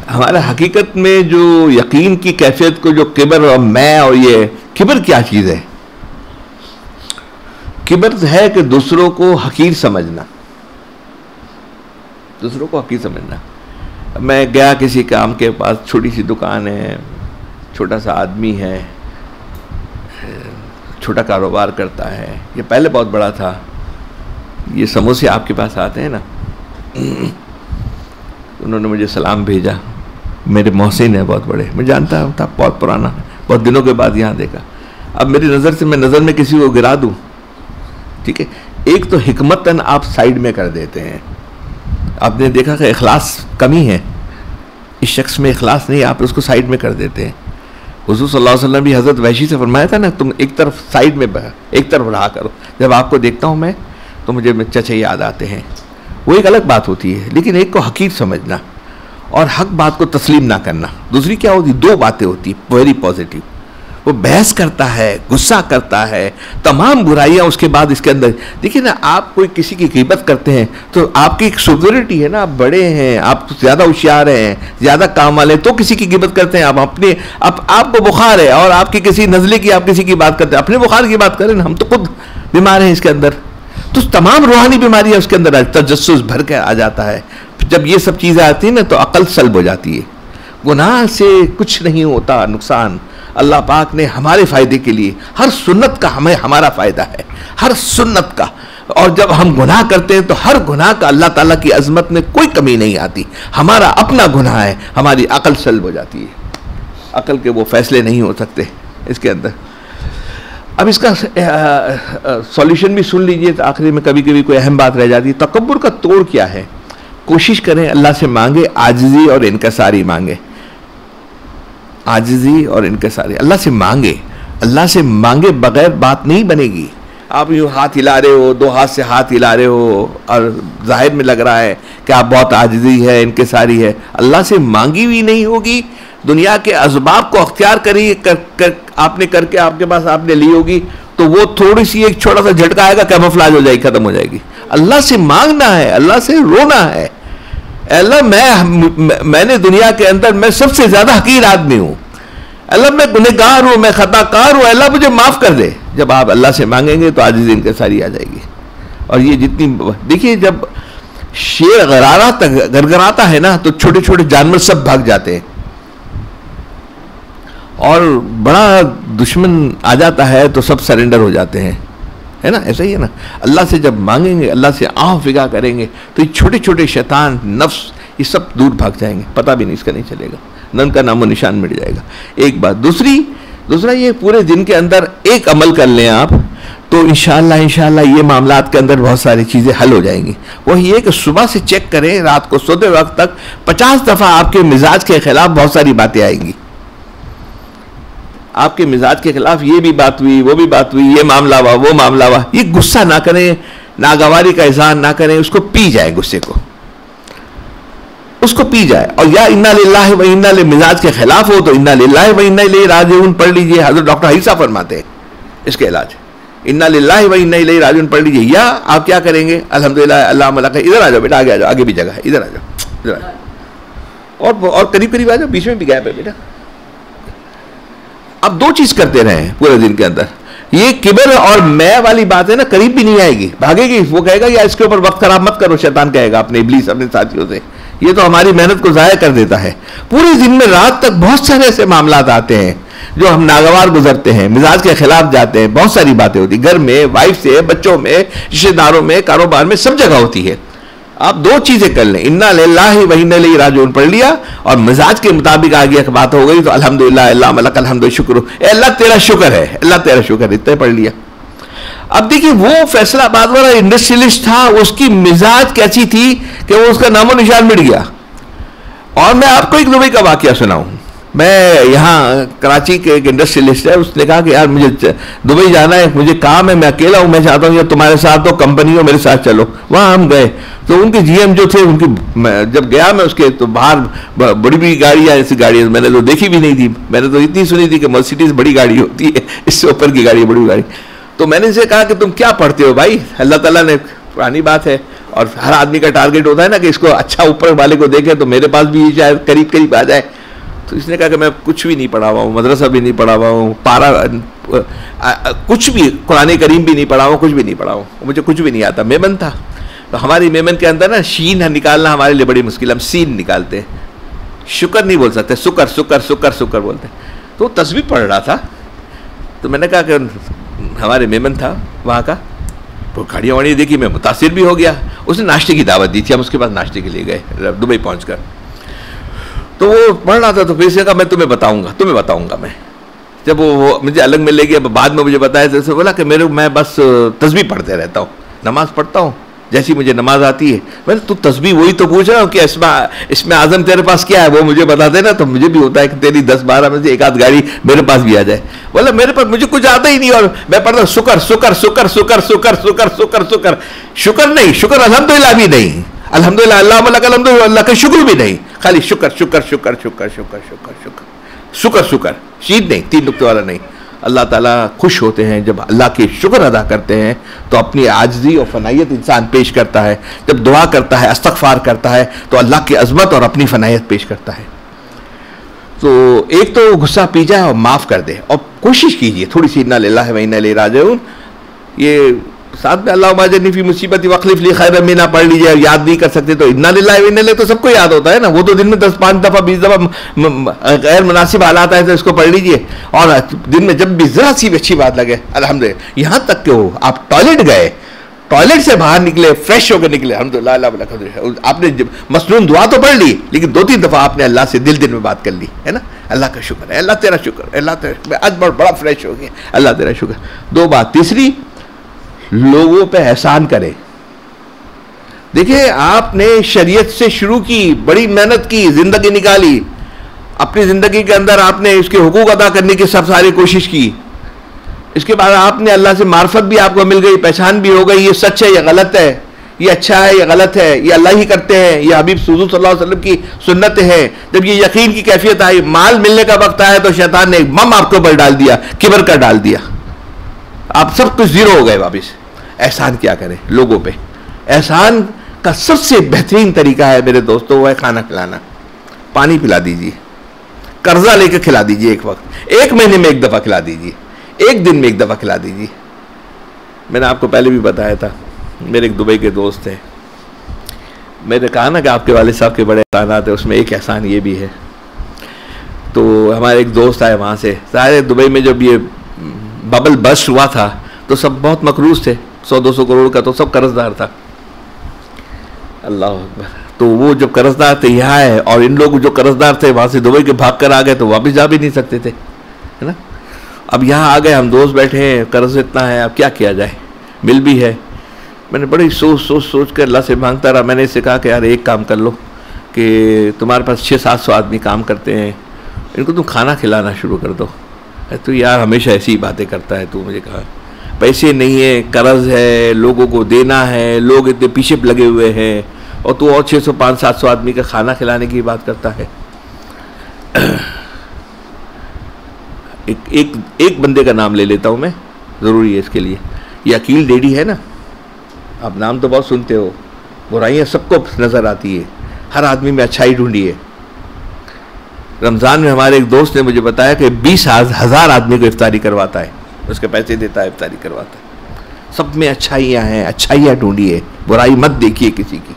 हमारा हकीकत में जो यकीन की कैफियत को, जो किबर और मैं, और ये किबर क्या चीज़ है? किबर है कि दूसरों को हकीर समझना, दूसरों को हकीर समझना। मैं गया किसी काम के पास, छोटी सी दुकान है, छोटा सा आदमी है, छोटा कारोबार करता है, ये पहले बहुत बड़ा था। ये समोसे आपके पास आते हैं ना, उन्होंने मुझे सलाम भेजा, मेरे मोहसिन है बहुत बड़े, मैं जानता था, बहुत पुराना, बहुत दिनों के बाद यहाँ देखा। अब मेरी नज़र से मैं नज़र में किसी को गिरा दूँ, ठीक है, एक तो हिकमतन आप साइड में कर देते हैं। आपने देखा कि इखलास कमी है, इस शख्स में इखलास नहीं, आप उसको साइड में कर देते हैं। हुज़ूर सल्लल्लाहु अलैहि वसल्लम भी हज़रत वैशी से फरमाया था ना, तुम एक तरफ साइड में एक तरफ रहा करो, जब आपको देखता हूँ मैं तो मुझे चचे याद आते हैं। वो एक अलग बात होती है, लेकिन एक को हकीर समझना और हक बात को तस्लीम ना करना। दूसरी क्या होती, दो बातें होती वेरी पॉजिटिव। वो बहस करता है, गुस्सा करता है, तमाम बुराइयां उसके बाद इसके अंदर। देखिए ना, आप कोई किसी की ग़ीबत करते हैं तो आपकी एक सुपीरियरिटी है ना, आप बड़े हैं, आप ज़्यादा होशियार हैं, ज़्यादा काम वाले, तो किसी की ग़ीबत करते हैं। आप अपने आपको बुखार है और आपकी किसी नज़ले की आप किसी की बात करते हैं, अपने बुखार की बात करें ना, हम तो खुद बीमार हैं इसके अंदर। तो तमाम रूहानी बीमारियां उसके अंदर तजस्सुस भर के आ जाता है। जब ये सब चीज़ें आती हैं ना तो अकल सल्ब हो जाती है। गुनाह से कुछ नहीं होता नुकसान। अल्लाह पाक ने हमारे फ़ायदे के लिए हर सुन्नत का हमारा फ़ायदा है, हर सुन्नत का। और जब हम गुनाह करते हैं तो हर गुनाह का अल्लाह ताला की अज़मत में कोई कमी नहीं आती। हमारा अपना गुनाह है, हमारी अकल सल्ब हो जाती है, अकल के वो फैसले नहीं हो सकते इसके अंदर। अब इसका सॉल्यूशन भी सुन लीजिए। तो आखिरी में कभी कभी कोई अहम बात रह जाती है। तकब्बुर का तोड़ क्या है? कोशिश करें अल्लाह से मांगे, आजिज़ी और इनकसारी मांगे, आजिज़ी और इनकसारी। अल्लाह से मांगे, अल्लाह से मांगे बगैर बात नहीं बनेगी। आप यूँ हाथ हिला रहे हो, दो हाथ से हाथ हिला रहे हो और जाहिर में लग रहा है कि आप बहुत आजिज़ी है, इनकसारी है, अल्लाह से मांगी हुई नहीं होगी। दुनिया के असबाब को अख्तियार करिए, आपने करके आपके पास आपने ली होगी, तो वो थोड़ी सी एक छोटा सा झटका आएगा, कैमोफ्लेज हो जाएगी, खत्म हो जाएगी। अल्लाह से मांगना है, अल्लाह से रोना है। अल्लाह मैंने दुनिया के अंदर मैं सबसे ज्यादा हकीर आदमी हूँ, अल्लाह मैं गुनहगार हूँ, मैं खताकार हूँ, अल्लाह मुझे माफ कर दे। जब आप अल्लाह से मांगेंगे तो आजिज़ी इनकसारी आ जाएगी। और ये जितनी देखिए, जब शेर गरगराता है ना तो छोटे छोटे जानवर सब भाग जाते हैं, और बड़ा दुश्मन आ जाता है तो सब सरेंडर हो जाते हैं, है ना? ऐसा ही है ना। अल्लाह से जब मांगेंगे, अल्लाह से आँख फिगा करेंगे तो ये छोटे छोटे शैतान, नफ्स, ये सब दूर भाग जाएंगे, पता भी नहीं इसका नहीं चलेगा, न उनका नामो निशान मिट जाएगा। एक बात। दूसरा ये पूरे दिन के अंदर एक अमल कर लें आप तो इंशाअल्लाह ये मामलात के अंदर बहुत सारी चीज़ें हल हो जाएंगी। वही ये कि सुबह से चेक करें, रात को सोते वक्त तक 50 दफ़ा आपके मिजाज के खिलाफ बहुत सारी बातें आएंगी। आपके मिजाज के खिलाफ ये भी बात हुई, वो भी बात हुई, ये मामला हुआ, वो मामला हुआ। ये गुस्सा ना करें, नागवारी का इज़हार ना करें, उसको पी जाए, गुस्से को उसको पी जाए। और या इन्ना लिल्लाहि व इन्ना इलैहि मिजाज के खिलाफ हो तो इन्ना लिल्लाहि व इन्ना इलैहि राजिऊन पढ़ लीजिए। हज़रत डॉक्टर हईसा फरमाते हैं इसके इलाज, इन्ना लिल्लाहि व इन्ना इलैहि राजिऊन पढ़ लीजिए। या आप क्या करेंगे, अल्हम्दुलिल्लाह अल्लाह मलक, इधर आ जाओ बेटा, आगे आ जाओ, आगे भी जगह है, इधर आ जाओ, इधर आ जाओ, और करीब करीब आ जाओ, बीच में भी गैप है बेटा। अब दो चीज करते रहे पूरे दिन के अंदर। ये किबर और मैं वाली बात है ना, करीब भी नहीं आएगी, भागेगी। वो कहेगा या इसके ऊपर वक्त खराब मत करो, शैतान कहेगा अपने इब्लीस अपने साथियों से, ये तो हमारी मेहनत को जाया कर देता है। पूरे दिन में रात तक बहुत सारे ऐसे मामलात आते हैं जो हम नागवार गुजरते हैं, मिजाज के खिलाफ जाते हैं, बहुत सारी बातें होती, घर में, वाइफ से, बच्चों में, रिश्तेदारों में, कारोबार में, सब जगह होती है। आप दो चीजें कर लें, इन्ना लिल्लाहि व इन्ना इलैहि राजिऊन पढ़ लिया और मिजाज के मुताबिक आगे एक बात हो गई तो अल्हम्दुलिल्लाह अल्लाह मलक अल्हम्दु शुक्र, अल्लाह तेरा शुक्र है, अल्लाह तेरा शुक्र, इतना पढ़ लिया। अब देखिए, वो फैसलाबाद वाला इंडस्ट्रियलिस्ट था, उसकी मिजाज कैसी थी कि वो उसका नामो निशान मिट गया। और मैं आपको एक दुबई का वाकया सुनाऊं। मैं यहाँ कराची के एक इंडस्ट्रियलिस्ट है, उसने कहा कि यार मुझे दुबई जाना है, मुझे काम है, मैं अकेला हूँ, मैं चाहता हूँ यार तुम्हारे साथ हो, कंपनी हो, मेरे साथ चलो। वहाँ हम गए तो उनके जीएम जो थे, उनकी जब गया मैं उसके, तो बाहर बड़ी बड़ी गाड़ियाँ, ऐसी गाड़ियाँ मैंने तो देखी भी नहीं थी। मैंने तो इतनी सुनी थी कि मर्सिडीज बड़ी गाड़ी होती है, इससे ऊपर की गाड़ी बड़ी गाड़ी। तो मैंने इनसे कहा कि तुम क्या पढ़ते हो भाई, अल्लाह ताला ने, पुरानी बात है, और हर आदमी का टारगेट होता है ना कि इसको अच्छा ऊपर वाले को देखे तो मेरे पास भी शायद करीब करीब आ जाए। तो इसने कहा कि मैं कुछ भी नहीं पढ़ा हुआ हूँ, मदरसा भी नहीं पढ़ा हुआ हूँ, पारा कुछ भी, कुरान करीम भी नहीं पढ़ा हुआ, कुछ भी नहीं पढ़ा हूँ, मुझे कुछ भी नहीं आता। मेमन था, तो हमारी मेमन के अंदर ना शीन निकालना हमारे लिए बड़ी मुश्किल, हम सीन निकालते हैं, शुक्र नहीं बोल सकते, शुक्र शुक्र शुक्र शुक्र बोलते। तो तस्बीह पढ़ रहा था, तो मैंने कहा कि हमारे मेमन था वहाँ का, तो गाड़ियाँ वाड़ियाँ देखी, मैं मुतासिर भी हो गया। उसने नाश्ते की दावत दी थी, हम उसके पास नाश्ते के लिए गए दुबई पहुँचकर। तो वो पढ़ रहा था, तो फिर से कहा मैं तुम्हें बताऊंगा मैं। जब वो मुझे अलग में ले गया, बाद में मुझे बताया, तो बोला कि मैं बस तस्बीह पढ़ते रहता हूँ, नमाज पढ़ता हूँ, जैसी मुझे नमाज आती है। मैंने तू तस्बीह वही तो पूछ रहा हूँ कि इसमें आज़म तेरे पास क्या है, वो मुझे बता देना, तो मुझे भी होता है कि तेरी 10-12 में से एक आध गाड़ी मेरे पास भी आ जाए। बोला मेरे पास मुझे कुछ आता ही नहीं, और मैं पढ़ता हूँ शुक्र शुक्र शुक्र शुक्र शुक्र शुक्र शुक्र शुक्र शुक्र नहीं, शुक्र अल्हम्दुलिल्लाह भी नहीं, अल्हम्दुलिल्लाह अल्लाह मलक अल्हम्दुलिल्लाह, अल्लाह का शुक्र भी नहीं, खाली शुक्र शुक्र शुक्र शुक्र शुक्र शुक्र शुक्र शुक्र शुक्र, शीद नहीं, 3 नुक्ते वाला नहीं। अल्लाह ताला खुश होते हैं जब अल्लाह के शुक्र अदा करते हैं, तो अपनी आजिज़ी और फ़नायत इंसान पेश करता है। जब दुआ करता है, इस्तग़फ़ार करता है, तो अल्लाह की अज़मत और अपनी फ़नायत पेश करता है। तो एक तो गुस्सा पी जाए और माफ़ कर दे, और कोशिश कीजिए थोड़ी सी इन्ना लिल्लाहि व इन्ना इलैहि राजिऊन, ये साथ में अल्लाहुम्मा अजरनी फ़ी मुसीबती वख़्लिफ़ ली खैरन मिन्हा पढ़ लीजिए। याद नहीं कर सकते तो इन्ना लिल्लाहि व इन्ना इलैहि तो सबको याद होता है ना, वो तो दिन में 10-5 दफ़ा 20 दफ़ा गैर मुनासिब हालात आए तो इसको पढ़ लीजिए, और दिन में जब भी ज़रा सी भी अच्छी बात लगे अल्हम्दुलिल्लाह। यहाँ तक कि हो आप टॉयलेट गए, टॉयलेट से बाहर निकले, फ्रेश होकर निकले, अल्हम्दुलिल्लाह, आपने मसनून दुआ तो पढ़ ली, लेकिन 2-3 दफ़ा आपने अल्लाह से दिल में बात कर ली, है ना, अल्लाह का शुक्र है, अल्लाह तेरा शुक्र, अल्लाह तेरा, आज बड़ा फ्रेश हो गया, अल्लाह तेरा शुक्र। 2 बात। तीसरी, लोगों पे एहसान करें। देखिए, आपने शरीयत से शुरू की, बड़ी मेहनत की, जिंदगी निकाली, अपनी जिंदगी के अंदर आपने इसके हुकूक अदा करने की सब सारी कोशिश की, इसके बाद आपने अल्लाह से मार्फत भी आपको मिल गई, पहचान भी हो गई, ये सच है, ये गलत है, ये अच्छा है, ये गलत है, ये अल्लाह ही करते हैं, ये हबीब हुज़ूर सल्लल्लाहु अलैहि वसल्लम की सुन्नत है। जब ये यकीन की कैफियत आई, माल मिलने का वक्त आया, तो शैतान ने एक बम आपके ऊपर डाल दिया, किबर का डाल दिया, आप सब कुछ जीरो हो गए वापिस। एहसान क्या करें लोगों पे? एहसान का सबसे बेहतरीन तरीका है मेरे दोस्तों, वो है खाना खिलाना। पानी पिला दीजिए, कर्जा लेकर खिला दीजिए, एक वक्त, 1 महीने में 1 दफ़ा खिला दीजिए, 1 दिन में 1 दफ़ा खिला दीजिए। मैंने आपको पहले भी बताया था, मेरे एक दुबई के दोस्त थे, मैंने कहा ना कि आपके वालिद साहब के बड़े एहसानात है, उसमें एक एहसान ये भी है। तो हमारे एक दोस्त आए वहाँ से, सारे दुबई में जब ये बबल बस्ट हुआ था तो सब बहुत मकरूज थे, 100-200 करोड़ का, तो सब कर्जदार था। अल्लाह अकबर। तो वो जब कर्जदार थे यहाँ है, और इन लोग जो कर्जदार थे वहाँ से दुबई के भाग कर आ गए, तो वापस जा भी नहीं सकते थे, है ना। अब यहाँ आ गए, हम दोस्त बैठे हैं, कर्ज इतना है, अब क्या किया जाए, मिल भी है। मैंने बड़ी सोच कर अल्लाह से मांगता रहा। मैंने इससे कहा कि यार एक काम कर लो कि तुम्हारे पास 600-700 आदमी काम करते हैं, इनको तुम खाना खिलाना शुरू कर दो। तो यार हमेशा ऐसी ही बातें करता है तू। मुझे कहा पैसे नहीं है, कर्ज है, लोगों को देना है, लोग इतने पीछे लगे हुए हैं, और तू और 600-500-700 आदमी का खाना खिलाने की बात करता है। एक बंदे का नाम ले लेता हूँ मैं, ज़रूरी है इसके लिए। ये अकील डेडी है ना, आप नाम तो बहुत सुनते हो, बुराइयाँ सबको नज़र आती है, हर आदमी में अच्छाई ढूंढी है। रमज़ान में हमारे एक दोस्त ने मुझे बताया कि 20,000 आदमी को इफ्तारी करवाता है, उसके पैसे देता है, इफ्तारी करवाता है। सब में अच्छाइयाँ हैं, अच्छाइयाँ ढूंढिए, बुराई मत देखिए किसी की,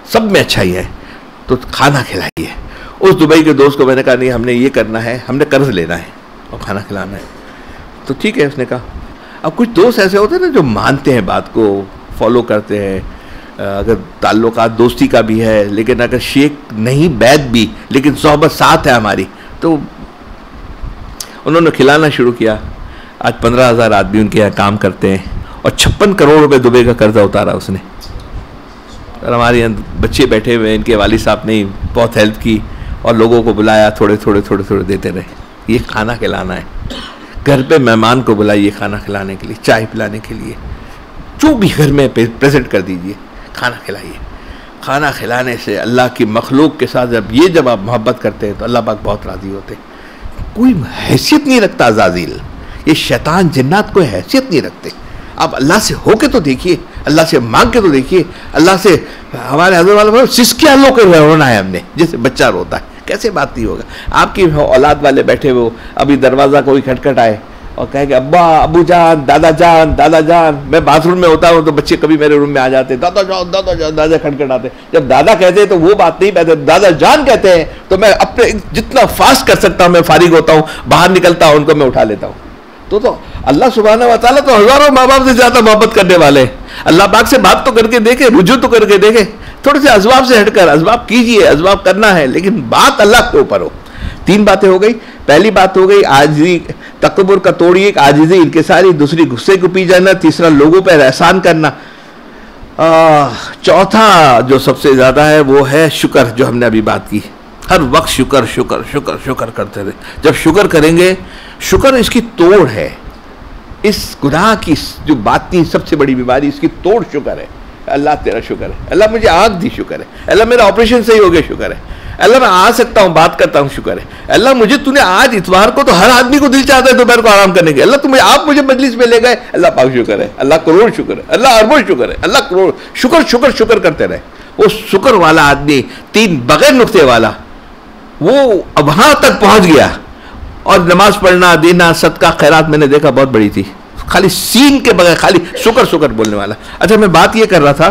सब में अच्छाइयाँ हैं, तो खाना खिलाइए। उस दुबई के दोस्त को मैंने कहा नहीं, हमने ये करना है, हमने कर्ज लेना है और खाना खिलाना है। तो ठीक है, उसने कहा। अब कुछ दोस्त ऐसे होते हैं ना जो मानते हैं, बात को फॉलो करते हैं, अगर ताल्लुकात दोस्ती का भी है, लेकिन अगर शेख नहीं बैत भी, लेकिन सोहबत साथ है हमारी, तो उन्होंने खिलाना शुरू किया। आज 15,000 आदमी उनके यहाँ काम करते हैं, और 56 करोड़ रुपए दुबई का कर्जा उतारा उसने। और हमारे यहाँ बच्चे बैठे हुए, इनके वालिद साहब ने बहुत हेल्प की, और लोगों को बुलाया, थोड़े थोड़े देते रहे। ये खाना खिलाना है। घर पे मेहमान को बुलाइए खाना खिलाने के लिए, चाय पिलाने के लिए, जो भी घर में प्रेजेंट कर दीजिए, खाना खिलाइए। खाना खिलाने से अल्लाह की मखलूक के साथ जब आप मोहब्बत करते हैं तो अल्लाह पाक बहुत राज़ी होते हैं। कोई हैसियत नहीं रखता अज़ाज़िल, ये शैतान जिन्नात कोई हैसियत नहीं रखते। आप अल्लाह से होके तो देखिए, अल्लाह से मांग के तो देखिए। अल्लाह से हमारे हज़रत वाले सिसके अल्लाह को रोना है हमने, जैसे बच्चा रोता है, कैसे बात नहीं होगा। आपकी औलाद वाले बैठे हुए, अभी दरवाज़ा कोई खटखट आए और कहेंगे अब्बा, अबू जान, दादा जान। मैं बाथरूम में होता हूँ तो बच्चे कभी मेरे रूम में आ जाते, दादा जान, दादा खटखटाते। जब दादा कहते हैं तो वो बात नहीं, कहते दादा जान कहते हैं, तो मैं अपने जितना फास्ट कर सकता हूँ मैं फारिग होता हूँ, बाहर निकलता हूँ, उनको मैं उठा लेता हूँ। तो अल्लाह सुब्हानहू व तआला तो हज़ारों माँ बाप से ज़्यादा मोहब्बत करने वाले हैं। अल्लाह पाक से बात तो करके देखे, रुजू तो करके देखे, थोड़े से असबाब से हटकर असबाब कीजिए, असबाब करना है, लेकिन बात अल्लाह के ऊपर हो। 3 बातें हो गई। पहली बात हो गई आजिज़ी, तकब्बुर का तोड़िए, आजिज़ी इनकिसारी। दूसरी गुस्से को पी जाना। तीसरा लोगों पर एहसान करना। चौथा जो सबसे ज़्यादा है वो है शुक्र, जो हमने अभी बात की। हर वक्त शुक्र शुक्र शुक्र शुक्र करते रहे। जब शुक्र करेंगे, शुक्र इसकी तोड़ है। इस गुनाह की जो बात थी, सबसे बड़ी बीमारी इसकी तोड़ शुक्र है। अल्लाह तेरा शुक्र है, अल्लाह मुझे आँख दी शुक्र है, अल्लाह मेरा ऑपरेशन सही हो गया शुक्र है, अल्लाह मैं आ सकता हूँ बात करता हूँ शुक्र है, अल्लाह मुझे तूने आज इतवार को तो हर आदमी को दिल चाहता है दोपहर को आराम करने के, अल्लाह तुम आप मुझे मजलिस में ले गए, अल्लाह पाक शुक्र है, अल्लाह करोड़ शुक्र है, अल्लाह अरबों शुक्र है, अल्लाह करोड़ शुक्र शुक्र शुक्र करते रहे। वो शुक्र वाला आदमी, तीन बगैर नुक्ते वाला, वो वहां तक पहुंच गया। और नमाज पढ़ना, देना, सदका, खैरात मैंने देखा बहुत बड़ी थी, खाली सीन के बगैर खाली शुक्र शुक्र बोलने वाला। अच्छा, मैं बात ये कर रहा था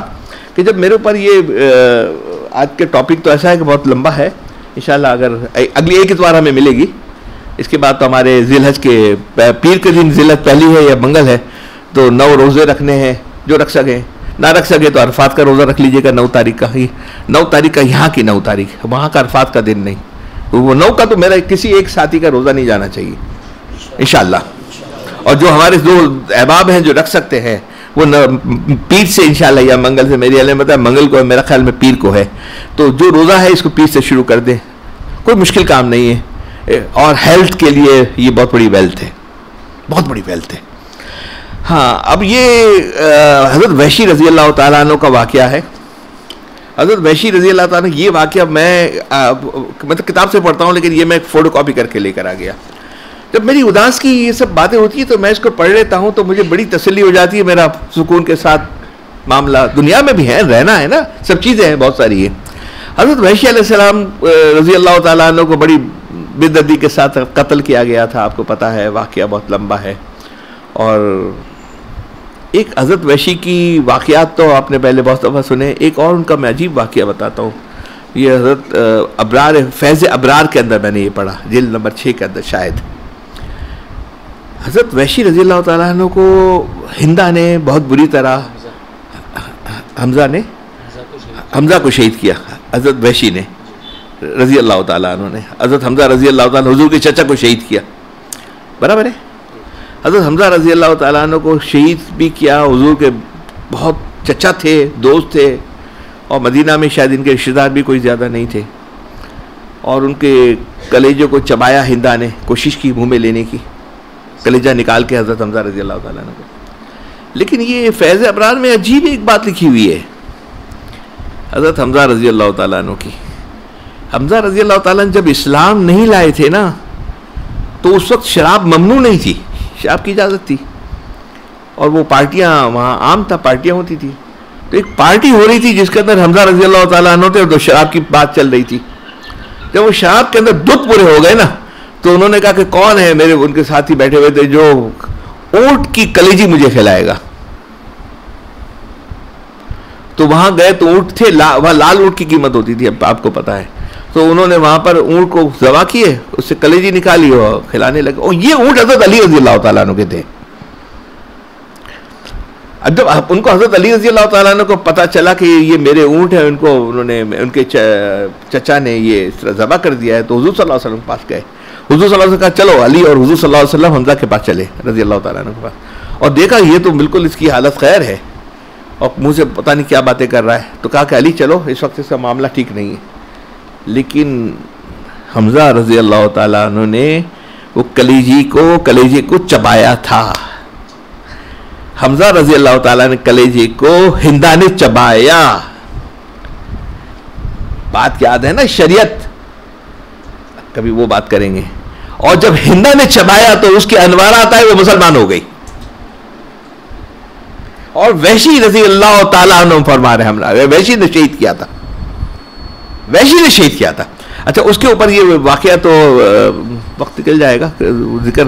कि जब मेरे ऊपर ये आज के टॉपिक तो ऐसा है कि बहुत लंबा है, इंशाल्लाह अगर अगली एक इतवार हमें मिलेगी, इसके बाद तो हमारे जिलहज के पीर के दिन जिलहज पहली है या मंगल है, तो 9 रोज़े रखने हैं, जो रख सके, ना रख सके तो अरफात का रोज़ा रख लीजिएगा 9 तारीख का ही, 9 तारीख का यहाँ की 9 तारीख, वहाँ का अरफात का दिन नहीं, वो 9 का तो मेरा किसी एक साथी का रोज़ा नहीं जाना चाहिए इंशाल्लाह। और जो हमारे दो अहबाब हैं जो रख सकते हैं वो पीर से इंशाल्लाह या मंगल से, मेरी अलग मतलब मंगल को है, मेरा ख्याल में पीर को है, तो जो रोज़ा है इसको पीर से शुरू कर दें, कोई मुश्किल काम नहीं है। और हेल्थ के लिए ये बहुत बड़ी वेल्थ है, बहुत बड़ी वेल्थ है। हाँ, अब ये हज़रत वहशी रज़ी अल्लाह ताला अन्हु का वाक़या है। हज़रत वहशी रज़ी अल्लाह ताला, ये वाक़या मैं मतलब किताब से पढ़ता हूँ, लेकिन ये मैं फ़ोटो कॉपी करके लेकर आ गया। जब मेरी उदास की ये सब बातें होती है तो मैं इसको पढ़ लेता हूँ तो मुझे बड़ी तसल्ली हो जाती है, मेरा सुकून के साथ मामला दुनिया में भी है, रहना है ना, सब चीज़ें हैं, बहुत सारी है। हज़रत वहशी अलैहिस्सलाम रज़ी अल्लाह ताला अन्हु को बड़ी बेदर्दी के साथ कत्ल किया गया था, आपको पता है, वाक़या बहुत लंबा है। और एक हज़रत वहशी की वाक़यात तो आपने पहले बहुत दफ़ा सुने, एक और उनका मैं अजीब वाक़या बताता हूँ। ये हज़रत अबरार, फैज़ अबरार के अंदर मैंने ये पढ़ा, जिल्द नंबर 6 के अंदर शायद। हज़रत वहशी रज़ी अल्लाह ताला अन्हु को हिंदा ने बहुत बुरी तरह, हमज़ा को शहीद किया, हज़रत वहशी ने रज़ी अल्लाह ताला अन्हु ने हज़रत हमज़ा रज़ी अल्लाह ताला हुज़ूर के चचा को शहीद किया, बराबर है। हज़रत हमज़ा रज़ी अल्लाह ताला अन्हु को शहीद भी किया, हुज़ूर के बहुत चचा थे, दोस्त थे, और मदीना में शायद इनके रिश्तेदार भी कोई ज़्यादा नहीं थे, और उनके कलेजों को चबाया हिंदा ने, कोशिश की मुँह में लेने की, कलेजा निकाल के हज़रत हमज़ा रज़ी अल्लाह ताला अन्हु को। लेकिन ये फैज़ अबरार में अजीब एक बात लिखी हुई है हज़रत हमज़ा रज़ी अल्लाह ताला अन्हु की। हमज़ा रज़ी अल्लाह ताला जब इस्लाम नहीं लाए थे ना, तो उस वक्त शराब ममनू नहीं थी, शराब की इजाज़त थी, और वो पार्टियाँ वहाँ आम था, पार्टियाँ होती थी। तो एक पार्टी हो रही थी जिसके अंदर हमज़ा रज़ी अल्लाह ताला अन्हु थे, तो शराब की बात चल रही थी। जब वो शराब के अंदर दुध पूरे हो गए ना, तो उन्होंने कहा कि कौन है, मेरे उनके साथी बैठे हुए थे, जो ऊँट की कलेजी मुझे खिलाएगा। तो वहाँ गए तो ऊँट थे, वहाँ लाल ऊँट की कीमत होती थी, अब आपको पता है। तो उन्होंने वहाँ पर ऊँट को ज़बा किए, उससे कलेजी निकाली और खिलाने लगे। और ये ऊँट हज़रत अली रज़ी अल्लाह ताला अन्हु के थे। अब जब उनको हज़रत अली रज़ी अल्लाह ताला अन्हु को पता चला कि ये मेरे ऊँट हैं, उनको उन्होंने, उनके चचा ने ये इस तरह ज़बा कर दिया है, तो हुज़ूर सल्लल्लाहु अलैहि वसल्लम के पास गए। हुज़ूर सल्लल्लाहु अलैहि वसल्लम कहा चलो, अली और हुज़ूर सल्लल्लाहु अलैहि वसल्लम हमज़ा के पास चले रज़ी अल्लाह ताला अन्हु के पास, और देखा ये तो बिल्कुल इसकी हालत खैर है और मुँह से पता नहीं क्या बातें कर रहा है। तो कहा कि अली चलो, इस वक्त इसका मामला ठीक नहीं है। लेकिन हमज़ा रज़ी अल्लाह ताला अन्हु ने वो कलेजे को चबाया था। हमज़ा रज़ी अल्लाह ताला ने कलेजे को हिंदा ने चबाया। बात याद है ना, शरीयत, कभी वो बात करेंगे। और जब हिंदा ने चबाया तो उसके अनवार आता है, वो मुसलमान हो गई। और वहशी रज़ी अल्लाह ताला अन्हु फरमा रहे, हमरा वहशी ने शहीद किया था, वहशी ने शहीद किया था। अच्छा, उसके ऊपर ये वाक़या तो वक्त निकल जाएगा, जिक्र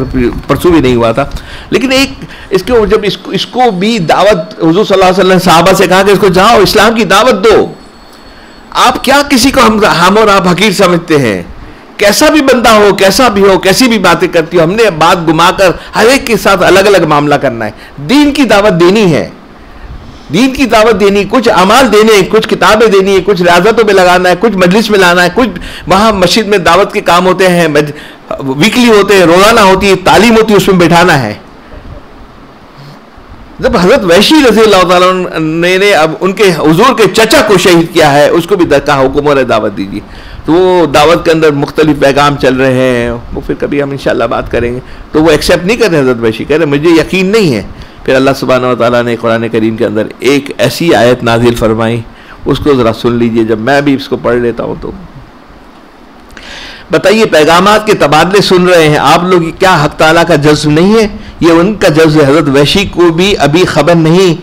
परसों भी नहीं हुआ था। लेकिन एक इसके ऊपर जब इसको भी दावत, हुज़ूर सल्लल्लाहु अलैहि वसल्लम साहबा से कहा कि इसको जाओ इस्लाम की दावत दो। आप क्या किसी को हम और आप हकीर समझते हैं? कैसा भी बंदा हो, कैसा भी हो, कैसी भी बातें करती हो, हमने बात घुमाकर हर एक के साथ अलग अलग मामला करना है। दीन की दावत देनी है, दीन की दावत देनी, कुछ अमाल देने, कुछ किताबें देनी है, कुछ रियाज़तों में लगाना है, कुछ मजलिस में लाना है, कुछ वहाँ मस्जिद में दावत के काम होते हैं, वीकली होते हैं, रोज़ाना होती है, तालीम होती है, उसमें बैठाना है। जब हज़रत वहशी रज़ी अल्लाह ताला ने अब उनके हुज़ूर के चचा को शहीद किया है, उसको भी कहा हुक्म और दावत दीजिए। तो वो दावत के अंदर मुख्तलिफ पैगाम चल रहे हैं, वो फिर कभी हम इंशाल्लाह बात करेंगे। तो वो एक्सेप्ट नहीं कर रहे हज़रत वहशी, कह रहे मुझे यकीन नहीं है फिर अल्लाह सुब्हानहू व तआला ने कुरान करीम के अंदर एक ऐसी आयत नाजिल फरमाई, उसको ज़रा सुन लीजिए। जब मैं भी इसको पढ़ लेता हूँ तो बताइए, पैगामात के तबादले सुन रहे हैं आप लोग, क्या हक ताला का जज्ब नहीं है? ये उनका जज्ब है। हज़रत वहशी को भी अभी खबर नहीं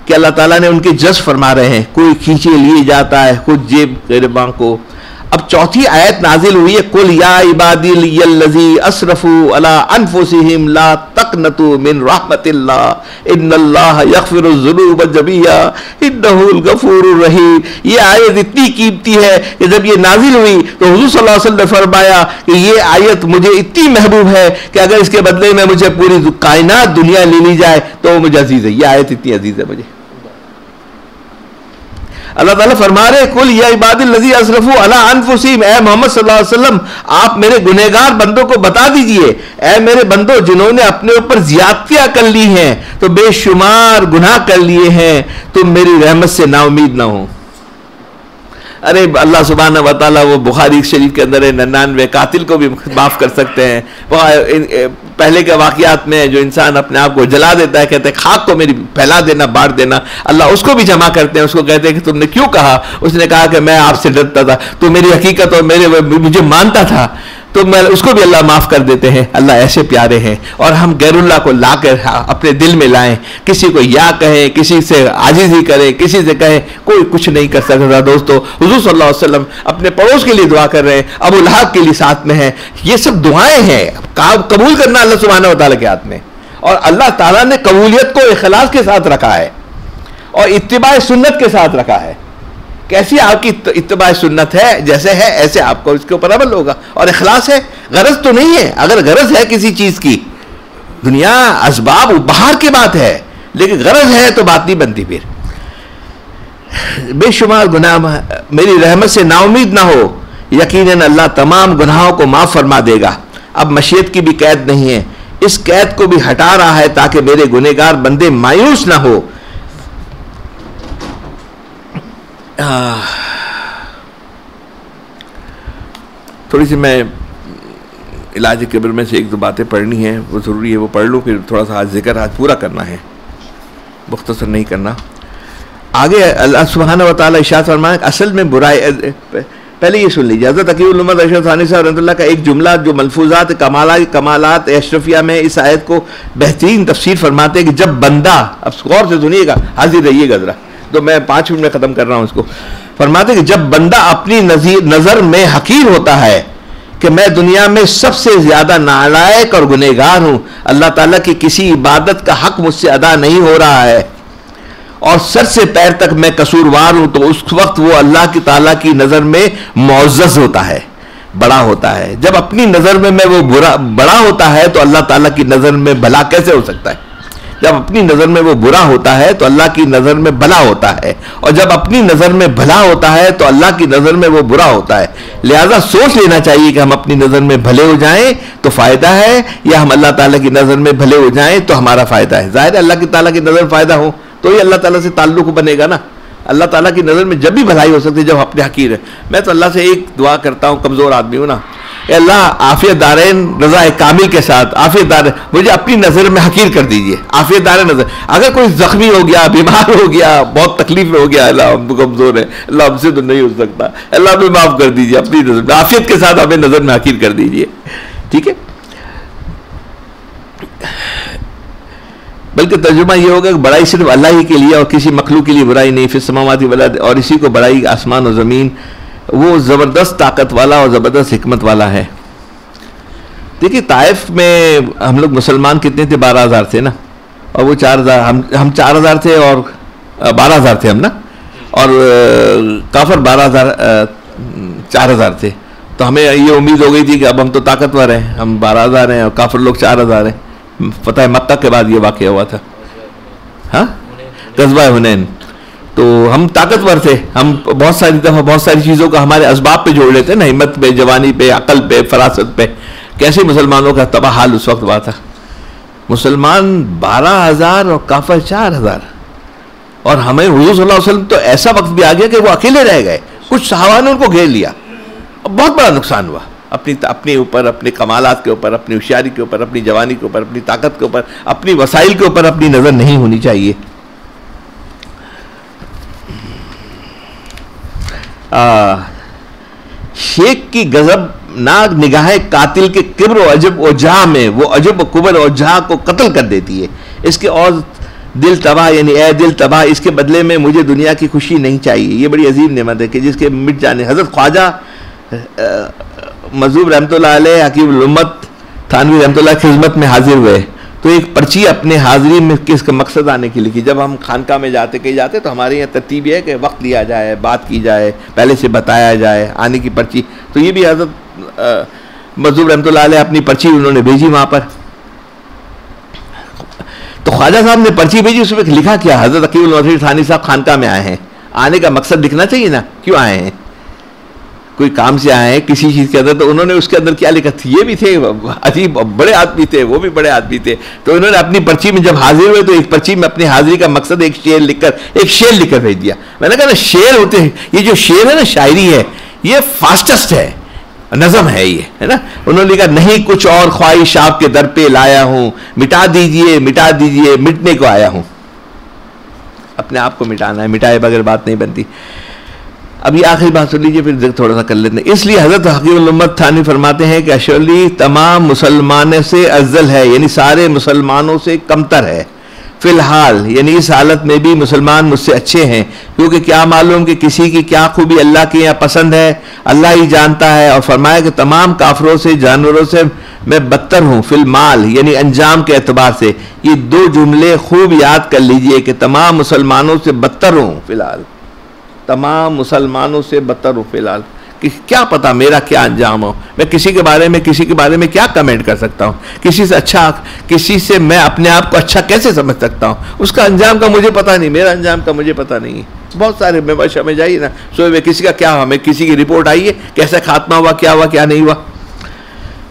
कि अल्लाह ताला ने उनके जज्ब फरमा रहे हैं। कोई खींचे लिए जाता है, खुद जेब गिरबां को। अब चौथी आयत नाजिल हुई है, कुल या इबादिल्लज़ी असरफू अला अनफुसिहिम ला तक़नतू मिन रहमतिल्लाह इन्नल्लाह यग़फ़िरुज़्ज़ुनूब जमीआ इन्नहुल गफ़ूरुर रहीम। ये आयत इतनी कीमती है कि जब ये नाजिल हुई तो हुज़ूर सल्लल्लाहु अलैहि वसल्लम ने फरमाया कि ये आयत मुझे इतनी महबूब है कि अगर इसके बदले में मुझे पूरी कायनात दुनिया ले ली जाए तो वो मुझे अजीज़ है। ये आयत इतनी अजीज़ है मुझे। अल्लाह ताला फरमा रहे, कुल या इबादिल्लज़ी असरफू अला अनफुसिहिम, ए मोहम्मद सल्लल्लाहु अलैहि वसल्लम आप मेरे गुनहगार बंदों को बता दीजिए, ए मेरे बंदों जिन्होंने अपने ऊपर ज़ियादतियां कर ली हैं तो बेशुमार गुनाह कर लिए हैं, तुम मेरी रहमत से नाउमीद ना हो। अरे अल्लाह सुब्हानहू व तआला वो बुखारी शरीफ के अंदर है, 99 कातिल को भी माफ़ कर सकते हैं। पहले के वाक़यात में जो इंसान अपने आप को जला देता है, कहते हैं खाक को मेरी फैला देना, बांट देना, अल्लाह उसको भी जमा करते हैं। उसको कहते हैं कि तुमने क्यों कहा? उसने कहा कि मैं आपसे डरता था, तो मेरी हकीकत और मुझे मानता था, तो मैं उसको भी अल्लाह माफ़ कर देते हैं। अल्लाह ऐसे प्यारे हैं। और हम गैरुल्लाह को ला कर अपने दिल में लाएं, किसी को या कहें, किसी से आजिज़ी करें, किसी से कहें, कोई कुछ नहीं कर सकता। दोस्तों हुज़ूर सल्लल्लाहु अलैहि वसल्लम अपने पड़ोस के लिए दुआ कर रहे हैं, अबू लहब के लिए साथ में है। ये सब दुआएं हैं, कबूल करना अल्लाह सुब्हानहू व तआला के हाथ में। और अल्लाह ताला ने कबूलियत को इखलास के साथ रखा है और इत्तिबा सुन्नत के साथ रखा है। कैसी आपकी इत्तिबा सुन्नत है, जैसे है ऐसे आपको इसके ऊपर अमल होगा। और इखलास है, गरज तो नहीं है। अगर गरज है किसी चीज की, दुनिया असबाब बाहर की बात है, लेकिन गरज है तो बात नहीं बनती। फिर बेशुमार गुनाह, मेरी रहमत से नाउमीद ना हो, यकीनन अल्लाह तमाम गुनाहों को माफ फरमा देगा। अब मशीयत की भी कैद नहीं है, इस कैद को भी हटा रहा है ताकि मेरे गुनहगार बंदे मायूस ना हो। थोड़ी सी मैं इलाज कब्र में से एक दो बातें पढ़नी है, वो ज़रूरी है, वो पढ़ लूँ। फिर थोड़ा सा आज जिक्र आज पूरा करना है, मुख्तसर नहीं करना। आगे अल्लाह सुब्हानहू व तआला इरशाद फरमाया, असल में बुराई, पहले ये सुन लीजिए। हज़रत तक़ी उल-उम्मत अशरफ थानी साहब रहमतुल्लाह का एक जुमला जो मलफूज़ात कमालात अशरफिया में इस आयत को बेहतरीन तफसीर फरमाते हैं कि जब बंदा, अब गौर से सुनिएगा, हाजिर रहिएगा ज़रा, तो मैं 5 मिनट में ख़त्म कर रहा हूँ इसको। फरमाते कि जब बंदा अपनी नज़र में हकीर होता है कि मैं दुनिया में सबसे ज़्यादा नालायक और गुनहगार हूँ, अल्लाह ताला की किसी इबादत का हक मुझसे अदा नहीं हो रहा है और सर से पैर तक मैं कसूरवार हूँ, तो उस वक्त वो अल्लाह की ताला की नज़र में मुअज़्ज़ज़ होता है, बड़ा होता है। जब अपनी नज़र में मैं वो बड़ा होता है तो अल्लाह ताला की नज़र में भला कैसे हो सकता है? जब अपनी नज़र में वो बुरा होता है तो अल्लाह की नज़र में भला होता है, और जब अपनी नज़र में भला होता है तो अल्लाह की नज़र में वो बुरा होता है। लिहाजा सोच लेना चाहिए कि हम अपनी नज़र में भले हो जाएं तो फ़ायदा है, या हम अल्लाह ताला की नज़र में भले हो जाएं तो हमारा फ़ायदा है। ज़ाहिर है अल्लाह की ताला की नज़र फ़ायदा हो तो ही अल्लाह ताला से ताल्लुक़ बनेगा ना। अल्लाह ताला की नज़र में जब भी भलाई हो सकती है जब अपने हकीर है। मैं तो अल्लाह से एक दुआ करता हूँ, कमज़ोर आदमी हूँ ना, अल्लाह आफियत दारैन रज़ा कामिल के साथ आफियत दार मुझे अपनी नज़र में हकीर कर दीजिए, आफियत दारैन नज़र। अगर कोई ज़ख्मी हो गया, बीमार हो गया, बहुत तकलीफ में हो गया, अल्लाह हम तो कमज़ोर है, अल्लाह हमसे तो नहीं हो सकता, अल्लाह हमें माफ़ कर दीजिए, अपनी नज़र में आफियत के साथ हमें नज़र में हकीर कर दीजिए। ठीक है, बल्कि तर्जुमा ये होगा कि बड़ाई सिर्फ अल्लाह ही के लिए और किसी मखलूक के लिए बुराई नहीं। फिर समावाती वाला, और इसी को बड़ाई आसमान और ज़मीन, वो ज़बरदस्त ताकत वाला और ज़बरदस्त हिकमत वाला है। देखिए ताइफ में हम लोग मुसलमान कितने थे? 12,000 थे ना, और वो 4,000, हम 4,000 थे और 12,000 थे हम ना, और काफर 4,000 थे। तो हमें ये उम्मीद हो गई थी कि अब हम तो ताकतवर हैं, हम 12,000 हैं और काफर लोग 4,000 हैं। पता है मक्का के बाद ये वाक़या हुआ था, हाँ, ग़ज़वा हुनैन। तो हम ताकतवर थे, हम बहुत सारी दफ़ा बहुत सारी चीज़ों को हमारे असबाब पे जोड़ लेते हैं ना, हिम्मत पे, जवानी पे, अकल पे, फरासत पे। कैसे मुसलमानों का तबाह हाल उस वक्त हुआ था। मुसलमान 12,000 और काफर 4,000, और हमें हुज़ूर सल्लल्लाहु अलैहि वसल्लम तो ऐसा वक्त भी आ गया कि वो अकेले रह गए, कुछ सहाबा ने उनको घेर लिया, बहुत बड़ा नुकसान हुआ। अपने ऊपर, अपने कमालात के ऊपर, अपनी होशियारी के ऊपर, अपनी जवानी के ऊपर, अपनी ताकत के ऊपर, अपनी वसाइल के ऊपर अपनी नज़र नहीं होनी चाहिए। शेख की गजबनाक निगाह कातिल के किब्र और अजब और जहा में वो अजब और कुबर और जहा को कत्ल कर देती है। इसके और दिल तबाह, यानी ए दिल तबाह, इसके बदले में मुझे दुनिया की खुशी नहीं चाहिए। ये बड़ी अजीम नेमत है कि जिसके मिट जाने। हज़रत ख्वाजा मजूब रहमतुल्लाह अलैह हकीम उम्मत थानवी रहमतुल्लाह की खिदमत में हाजिर हुए तो एक पर्ची अपने हाजिरी में किसका मकसद आने की लिखी। जब हम खानका में जाते कहीं जाते तो हमारे यहाँ तरतीब है कि वक्त लिया जाए, बात की जाए, पहले से बताया जाए आने की पर्ची। तो ये भी हज़रत मजूब रहमतुल्लाह अलैह अपनी पर्ची उन्होंने भेजी वहाँ पर। तो ख्वाजा साहब ने पर्ची भेजी, उसमें लिखा क्या, हज़रत हकीम उल थानी साहब खानका में आए हैं। आने का मकसद लिखना चाहिए ना, क्यों आए हैं, कोई काम से आए हैं किसी चीज़ के अंदर। तो उन्होंने उसके अंदर क्या लिखा था, ये भी थे अजीब बड़े आदमी थे, वो भी बड़े आदमी थे। तो उन्होंने अपनी पर्ची में जब हाजिर हुए तो एक पर्ची में अपनी हाजिरी का मकसद एक शेर लिखकर भेज दिया। मैंने कहा ना शेर होते हैं, ये जो शेर है ना शायरी है, ये फास्टेस्ट है, नज़म है ये, है ना। उन्होंने लिखा नहीं कुछ और ख्वाहिश आपके दर पे लाया हूँ, मिटा दीजिए मिटने को आया हूँ। अपने आप को मिटाना है, मिटाए बगैर बात नहीं बनती। अब ये आखिरी बात सुन लीजिए, फिर थोड़ा सा कर लेते हैं। इसलिए हज़रत हकीम उम्मत थानी फरमाते हैं कि अशली तमाम मुसलमानों से अफजल है, यानी सारे मुसलमानों से कमतर है। फ़िलहाल यानी इस हालत में भी मुसलमान मुझसे अच्छे हैं, क्योंकि क्या मालूम कि किसी की क्या खूबी अल्लाह के यहाँ पसंद है, अल्लाह ही जानता है। और फरमाया कि तमाम काफरों से, जानवरों से मैं बदतर हूँ फ़िलमाल, यानी अंजाम के एतबार से। ये दो जुमले खूब याद कर लीजिए कि तमाम मुसलमानों से बदतर हूँ फ़िलहाल, तमाम मुसलमानों से बदतर हूँ फ़िलहाल। कि क्या पता मेरा क्या अंजाम हो, मैं किसी के बारे में क्या कमेंट कर सकता हूँ, किसी से मैं अपने आप को अच्छा कैसे समझ सकता हूँ, उसका अंजाम का मुझे पता नहीं, मेरा अंजाम का मुझे पता नहीं। बहुत सारे में जाइए ना, सुबह किसी का क्या, हमें किसी की रिपोर्ट आई है, कैसा खात्मा हुआ, क्या हुआ क्या नहीं हुआ।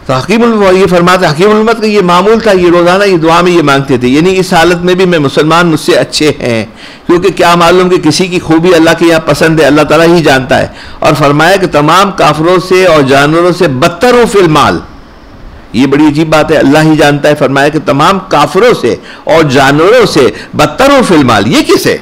तो हकीम ये फरमाते, हकीम उम्मत का ये मामूल था, ये रोज़ाना ये दुआ में ये मांगते थे, यानी इस हालत में भी मैं मुसलमान मुझसे अच्छे हैं, क्योंकि क्या मालूम कि किसी की खूबी अल्लाह के यहाँ पसंद है, अल्लाह ताला ही जानता है। और फरमाया कि तमाम काफरों से और जानवरों से बदतर हो फिलमाल। ये बड़ी अजीब बात है, अल्लाह ही जानता है। फरमाया कि तमाम काफरों से और जानवरों से बदतर हो फिलमाल। ये किसे,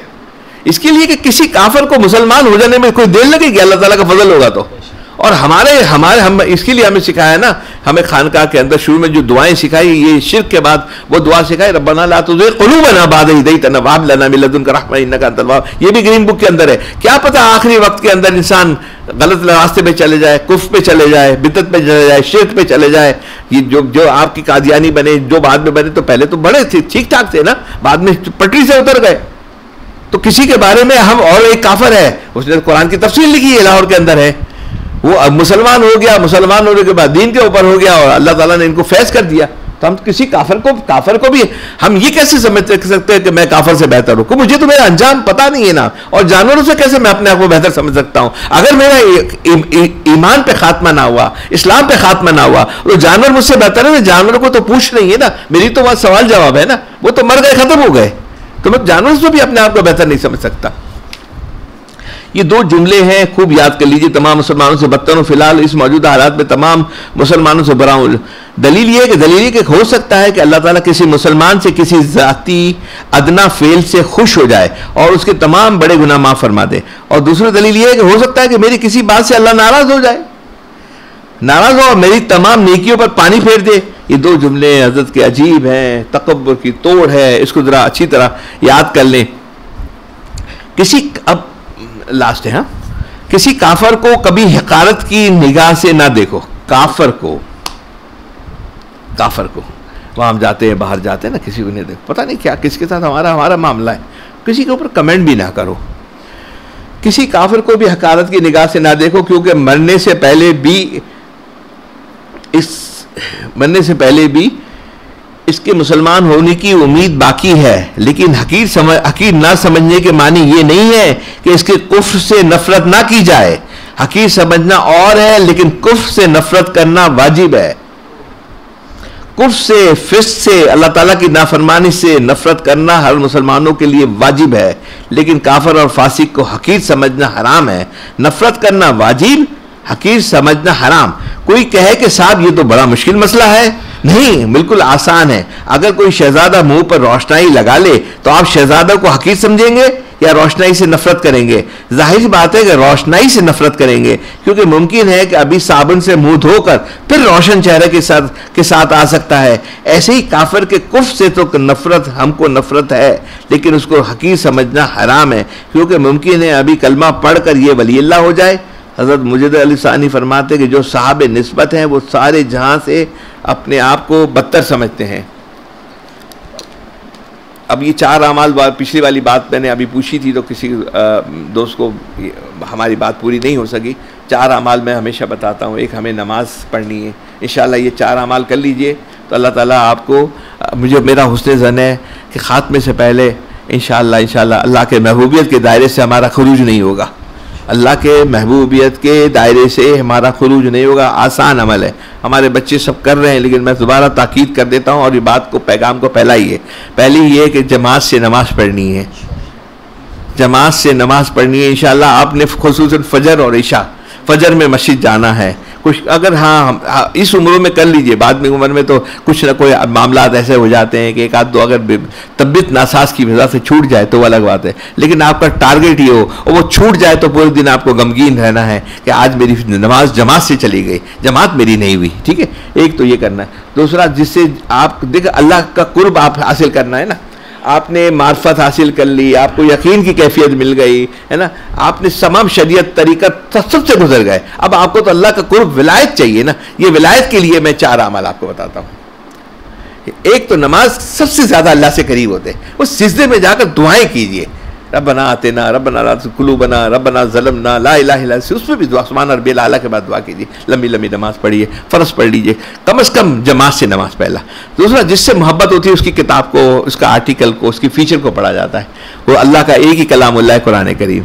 इसके लिए कि किसी काफर को मुसलमान हो जाने में कोई देर लगेगी, अल्लाह ताला का फजल होगा तो। और हम इसके लिए हमें सिखाया ना, हमें खानका के अंदर शुरू में जो दुआएं सिखाई, ये शिर्क के बाद वो दुआ सिखाई, रब्बना ला तुज़िग़ क़ुलूबना बअद इज़ हदैतना व हब लना मिन लदुनका रहमह इन्नका अंतल वहाब। ये भी ग्रीन बुक के अंदर है। क्या पता आखिरी वक्त के अंदर इंसान गलत रास्ते पे चले जाए, कुफ्र पे चले जाए, बिदअत पे चले जाए, शिर्क पे चले जाए। ये जो आपकी कादियानी बने, जो बाद में बने, तो पहले तो बड़े थे, ठीक ठाक थे ना, बाद में पटरी से उतर गए। तो किसी के बारे में हम, और एक काफर है, उसने कुरान की तफसीर लिखी है, लाहौर के अंदर है, वो अब मुसलमान हो गया, मुसलमान होने के बाद दीन के ऊपर हो गया और अल्लाह ताला ने इनको फैज कर दिया। तो हम किसी काफर को भी हम ये कैसे समझ सकते हैं कि मैं काफर से बेहतर हूँ, मुझे तो मेरा अंजाम पता नहीं है ना। और जानवरों से कैसे मैं अपने आप को बेहतर समझ सकता हूँ? अगर मेरा ईमान पे खात्मा ना हुआ, इस्लाम पे खात्मा ना हुआ, तो जानवर मुझसे बेहतर है ना। जानवरों को तो पूछ नहीं है ना, मेरी तो वहां सवाल जवाब है ना, वो तो मर गए, खत्म हो गए। तो मैं जानवरों से भी अपने आप को बेहतर नहीं समझ सकता। ये दो जुमले हैं, खूब याद कर लीजिए। तमाम मुसलमानों से बदतर हूँ फिलहाल, इस मौजूदा हालात में तमाम मुसलमानों से बुरा हूँ। दलील ये कि हो सकता है कि अल्लाह ताला किसी मुसलमान से किसी जाती अदना फेल से खुश हो जाए और उसके तमाम बड़े गुनाह माफ फरमा दे। और दूसरी दलील ये है कि हो सकता है कि मेरी किसी बात से अल्लाह नाराज हो जाए, नाराज हो और मेरी तमाम नेकियों पर पानी फेर दे। ये दो जुमले हज़रत के अजीब हैं, तकब्बुर की तोड़ है, इसको जरा अच्छी तरह याद कर लें। अब लास्ट है, हाँ, किसी काफर को कभी हकारत की निगाह से ना देखो। काफर को वहां हम जाते हैं, बाहर जाते हैं ना, किसी को नहीं देखो, पता नहीं क्या किसके साथ हमारा मामला है, किसी के ऊपर कमेंट भी ना करो। किसी काफिर को भी हकारत की निगाह से ना देखो, क्योंकि मरने से पहले भी इसके मुसलमान होने की उम्मीद बाकी है। लेकिन हकीर ना समझने के मानी ये नहीं है कि इसके कुफ्र से नफरत ना की जाए। हकीर समझना और है, लेकिन कुफ्र से नफरत करना वाजिब है। कुफ्र से, फिस्क से, अल्लाह ताला की नाफरमानी से नफरत करना हर मुसलमानों के लिए वाजिब है। लेकिन काफिर और फासिक को हकीर समझना हराम है। नफरत करना वाजिब, हकीर समझना हराम। कोई कहे कि साहब ये तो बड़ा मुश्किल मसला है, नहीं, बिल्कुल आसान है। अगर कोई शहजादा मुंह पर रोशनाई लगा ले तो आप शहजादा को हकीर समझेंगे या रोशनाई से नफरत करेंगे? जाहिर बात है कि रोशनाई से नफरत करेंगे, क्योंकि मुमकिन है कि अभी साबुन से मुंह धोकर फिर रोशन चेहरे के साथ आ सकता है। ऐसे ही काफिर के कुफ से तो नफरत, हमको नफरत है, लेकिन उसको हकीर समझना हराम है, क्योंकि मुमकिन है अभी कलमा पढ़कर ये वलीअल्लाह हो जाए। हज़रत मुजद्दिद अली सानी फरमाते कि जो साहब निस्बत हैं वो सारे जहां से अपने आप को बदतर समझते हैं। अब ये 4 अमाल, पिछली वाली बात मैंने अभी पूछी थी तो किसी दोस्त को हमारी बात पूरी नहीं हो सकी। 4 अमाल मैं हमेशा बताता हूँ। एक, हमें नमाज पढ़नी है। इंशाअल्लाह ये 4 अमाल कर लीजिए तो अल्लाह ताला आपको, मुझे मेरा हुस्न ज़न है कि ख़ात्मे से पहले इंशाअल्लाह अल्लाह के महबूबियत के दायरे से हमारा खुरूज नहीं होगा। अल्लाह के महबूबियत के दायरे से हमारा खुरूज नहीं होगा। आसान अमल है, हमारे बच्चे सब कर रहे हैं, लेकिन मैं दोबारा ताकीद कर देता हूँ और ये बात को, पैगाम को फैलाइए। पहली ये कि जमात से नमाज़ पढ़नी है, जमात से नमाज़ पढ़नी है इंशाअल्लाह। आपने खुसूसन फजर और इशा, फजर में मस्जिद जाना है। कुछ अगर हाँ इस उम्र में कर लीजिए, बाद में उम्र में तो कुछ ना कोई मामला ऐसे हो जाते हैं कि एक आध दो अगर तबीयत नासाज की वजह से छूट जाए तो अलग बात है, लेकिन आपका टारगेट ये हो और वो छूट जाए तो पूरे दिन आपको गमगीन रहना है कि आज मेरी नमाज जमात से चली गई, जमात मेरी नहीं हुई। ठीक है, एक तो ये करना है। दूसरा, जिससे आप देख अल्लाह का कुर्ब आप हासिल करना है ना, आपने मार्फत हासिल कर ली, आपको यकीन की कैफियत मिल गई है ना, आपने तमाम शरीयत तरीक़त सबसे गुजर गए। अब आपको तो अल्लाह का कुर्ब, विलायत चाहिए ना। ये विलायत के लिए मैं 4 अमल आपको बताता हूँ। एक तो नमाज सबसे ज़्यादा अल्लाह से करीब होते हैं, वो सिजदे में जाकर दुआएं कीजिए। रब्बना आतिना, रब्बना ला तुज़िग़ क़ुलूबना, रब्बना ज़लमना, ला इलाहा इल्ला अंत। उसमें भी दुआ सुभान रब्बियल आला के बाद दुआ कीजिए। लंबी लंबी नमाज पढ़िए, फ़र्ज़ पढ़ लीजिए, कम से कम जमात से नमाज पहला। दूसरा, जिससे मोहब्बत होती है उसकी किताब को, उसका आर्टिकल को, उसकी फीचर को पढ़ा जाता है। वो अल्लाह का एक ही कलामुल्लाह कुरान करीम।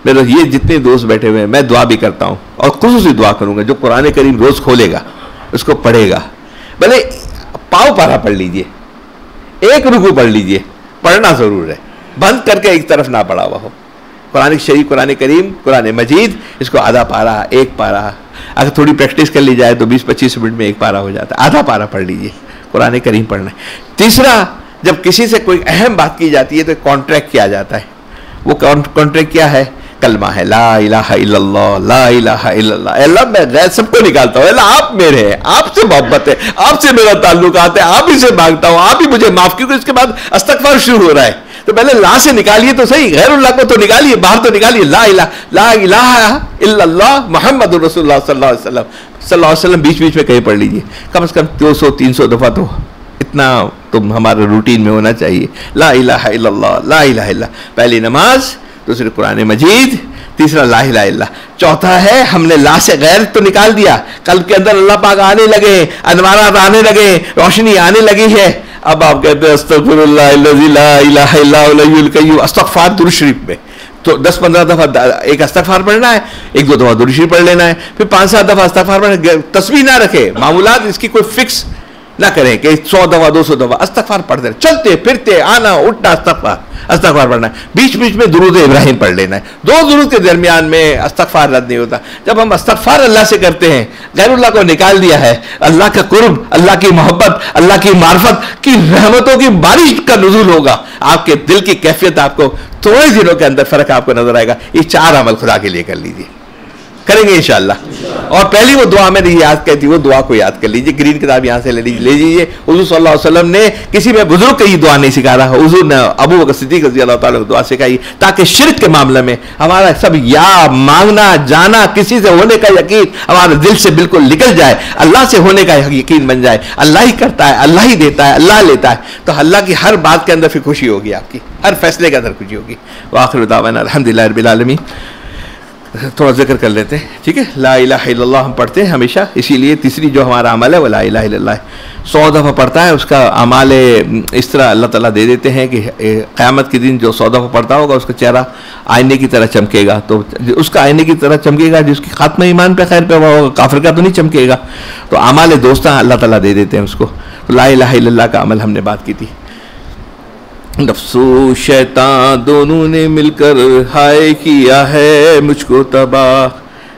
मेरे ये जितने दोस्त बैठे हुए हैं, मैं दुआ भी करता हूँ और खुसूसी दुआ करूँगा, जो कुरान करीम रोज़ खोलेगा उसको पढ़ेगा, भले पाँव पारा पढ़ लीजिए, एक रुकू पढ़ लीजिए, पढ़ना ज़रूर है, बंद करके एक तरफ ना पढ़ा हुआ हो। कुरान शरीफ, कुरान करीम, कुरान मजीद, इसको आधा पारा, एक पारा, अगर थोड़ी प्रैक्टिस कर ली जाए तो 20-25 मिनट में एक पारा हो जाता है। आधा पारा पढ़ लीजिए, कुरान करीम पढ़ना है। तीसरा, जब किसी से कोई अहम बात की जाती है तो कॉन्ट्रैक्ट किया जाता है। वो कॉन्ट्रैक्ट क्या है? कलमा है, ला इलाहा इल्लल्लाह, ला इलाहा इल्लल्लाह। अल्लाह मैं गैर सबको निकालता हूँ, अल्लाह आप मेरे हैं, आपसे मोहब्बत है, आपसे मेरा ताल्लुकात है, आप ही से मांगता हूँ, आप ही मुझे माफ कीजिए। इसके बाद अस्तगफार शुरू हो रहा है, तो पहले ला से निकालिए तो सही, गैरुल्लाह को तो निकालिए, बाहर तो निकालिए। ला इलाहा इल्लल्लाह मुहम्मदुर रसूलुल्लाह सल्लल्लाहु अलैहि वसल्लम बीच बीच में कहीं पढ़ लीजिए, कम से कम 200-300 दफ़ा तो इतना तुम हमारे रूटीन में होना चाहिए। ला इलाहा इल्लल्लाह, ला इलाहा इल्लल्लाह, पहली नमाज, दूसरी कुरान मजीद, तीसरा ला इलाहा इल्लल्लाह, चौथा है हमने ला से गैर तो निकाल दिया, कल्ब के अंदर अल्लाह पाक आने लगे, अनवारात आने लगे, रोशनी आने लगी है। अब आप कहते हैं अस्तगफिरुल्लाह अल्लज़ी ला इलाहा इल्ला हुवल हय्युल क़य्यूम, अस्तगफार दुरूद शरीफ में तो 10-15 दफ़ा एक अस्तगफार पढ़ना है, 1-2 दफ़ा दुरूद शरीफ पढ़ लेना है, फिर 5-7 दफ़ा अस्तगफार पढ़ना। तस्बीह ना रखे, मामूलात इसकी कोई फिक्स ना करें कि 100 दफ़ा 200 दफ़ा अस्तगफार पढ़ते रहे, चलते फिरते आना उठना अस्तगफार पढ़ना है। बीच बीच में दुरूद इब्राहिम पढ़ लेना है। 2 दुरूद के दरमियान में अस्तगफार रद्द नहीं होता। जब हम अस्तगफार अल्लाह से करते हैं, गैरुल्लाह को निकाल दिया है, अल्लाह का कुर्ब, अल्लाह की मोहब्बत, अल्लाह की मार्फत की रहमतों की बारिश का नुज़ूल होगा। आपके दिल की कैफियत आपको थोड़े दिनों के अंदर फर्क आपको नजर आएगा। ये 4 अमल खुदा के लिए कर लीजिए, करेंगे इंशाअल्लाह। और पहली वो दुआ मैंने याद की थी, वो दुआ को याद कर लीजिए। ग्रीन किताब यहाँ से ले लीजिए। हुजूर सल्लल्लाहु अलैहि वसल्लम ने किसी में बुजुर्ग को ये दुआ नहीं सिखा रहा, हुजूर ने अबू बकर सिद्दीक़ रज़ी अल्लाह ताला को दुआ सिखाई, ताकि शिर्क के मामले में हमारा सब या मांगना जाना, किसी से होने का यकीन हमारे दिल से बिल्कुल निकल जाए, अल्लाह से होने का यकीन बन जाए। अल्लाह ही करता है, अल्लाह ही देता है, अल्लाह लेता है, तो अल्लाह की हर बात के अंदर फिर खुशी होगी, आपकी हर फैसले के अंदर खुशी होगी। व आखिरु दावाना अल्हम्दुलिल्लाहि रब्बिल आलमीन। थोड़ा जिक्र कर लेते हैं, ठीक है। ला इलाहा इल्लल्लाह हम पढ़ते हैं हमेशा, इसीलिए तीसरी जो हमारा अमल है वो ला इलाहा इल्लल्लाह 100 दफ़ा पढ़ता है, उसका अमाल इस तरह अल्लाह ताला दे देते हैं कि क़यामत के दिन जो 100 दफ़ा पढ़ता होगा उसका चेहरा आईने की तरह चमकेगा। तो उसका आईने की तरह चमकेगा जिसकी खात्मा ईमान पे खैर पे हुआ होगा, काफिर का तो नहीं चमकेगा। तो अमाल दोस्ता अल्लाह ताला दे देते हैं उसको। तो ला इलाहा इल्लल्लाह का अमल हमने बात की थी। नफ्सो शैतान दोनों ने मिलकर हाय किया है मुझको तबाह,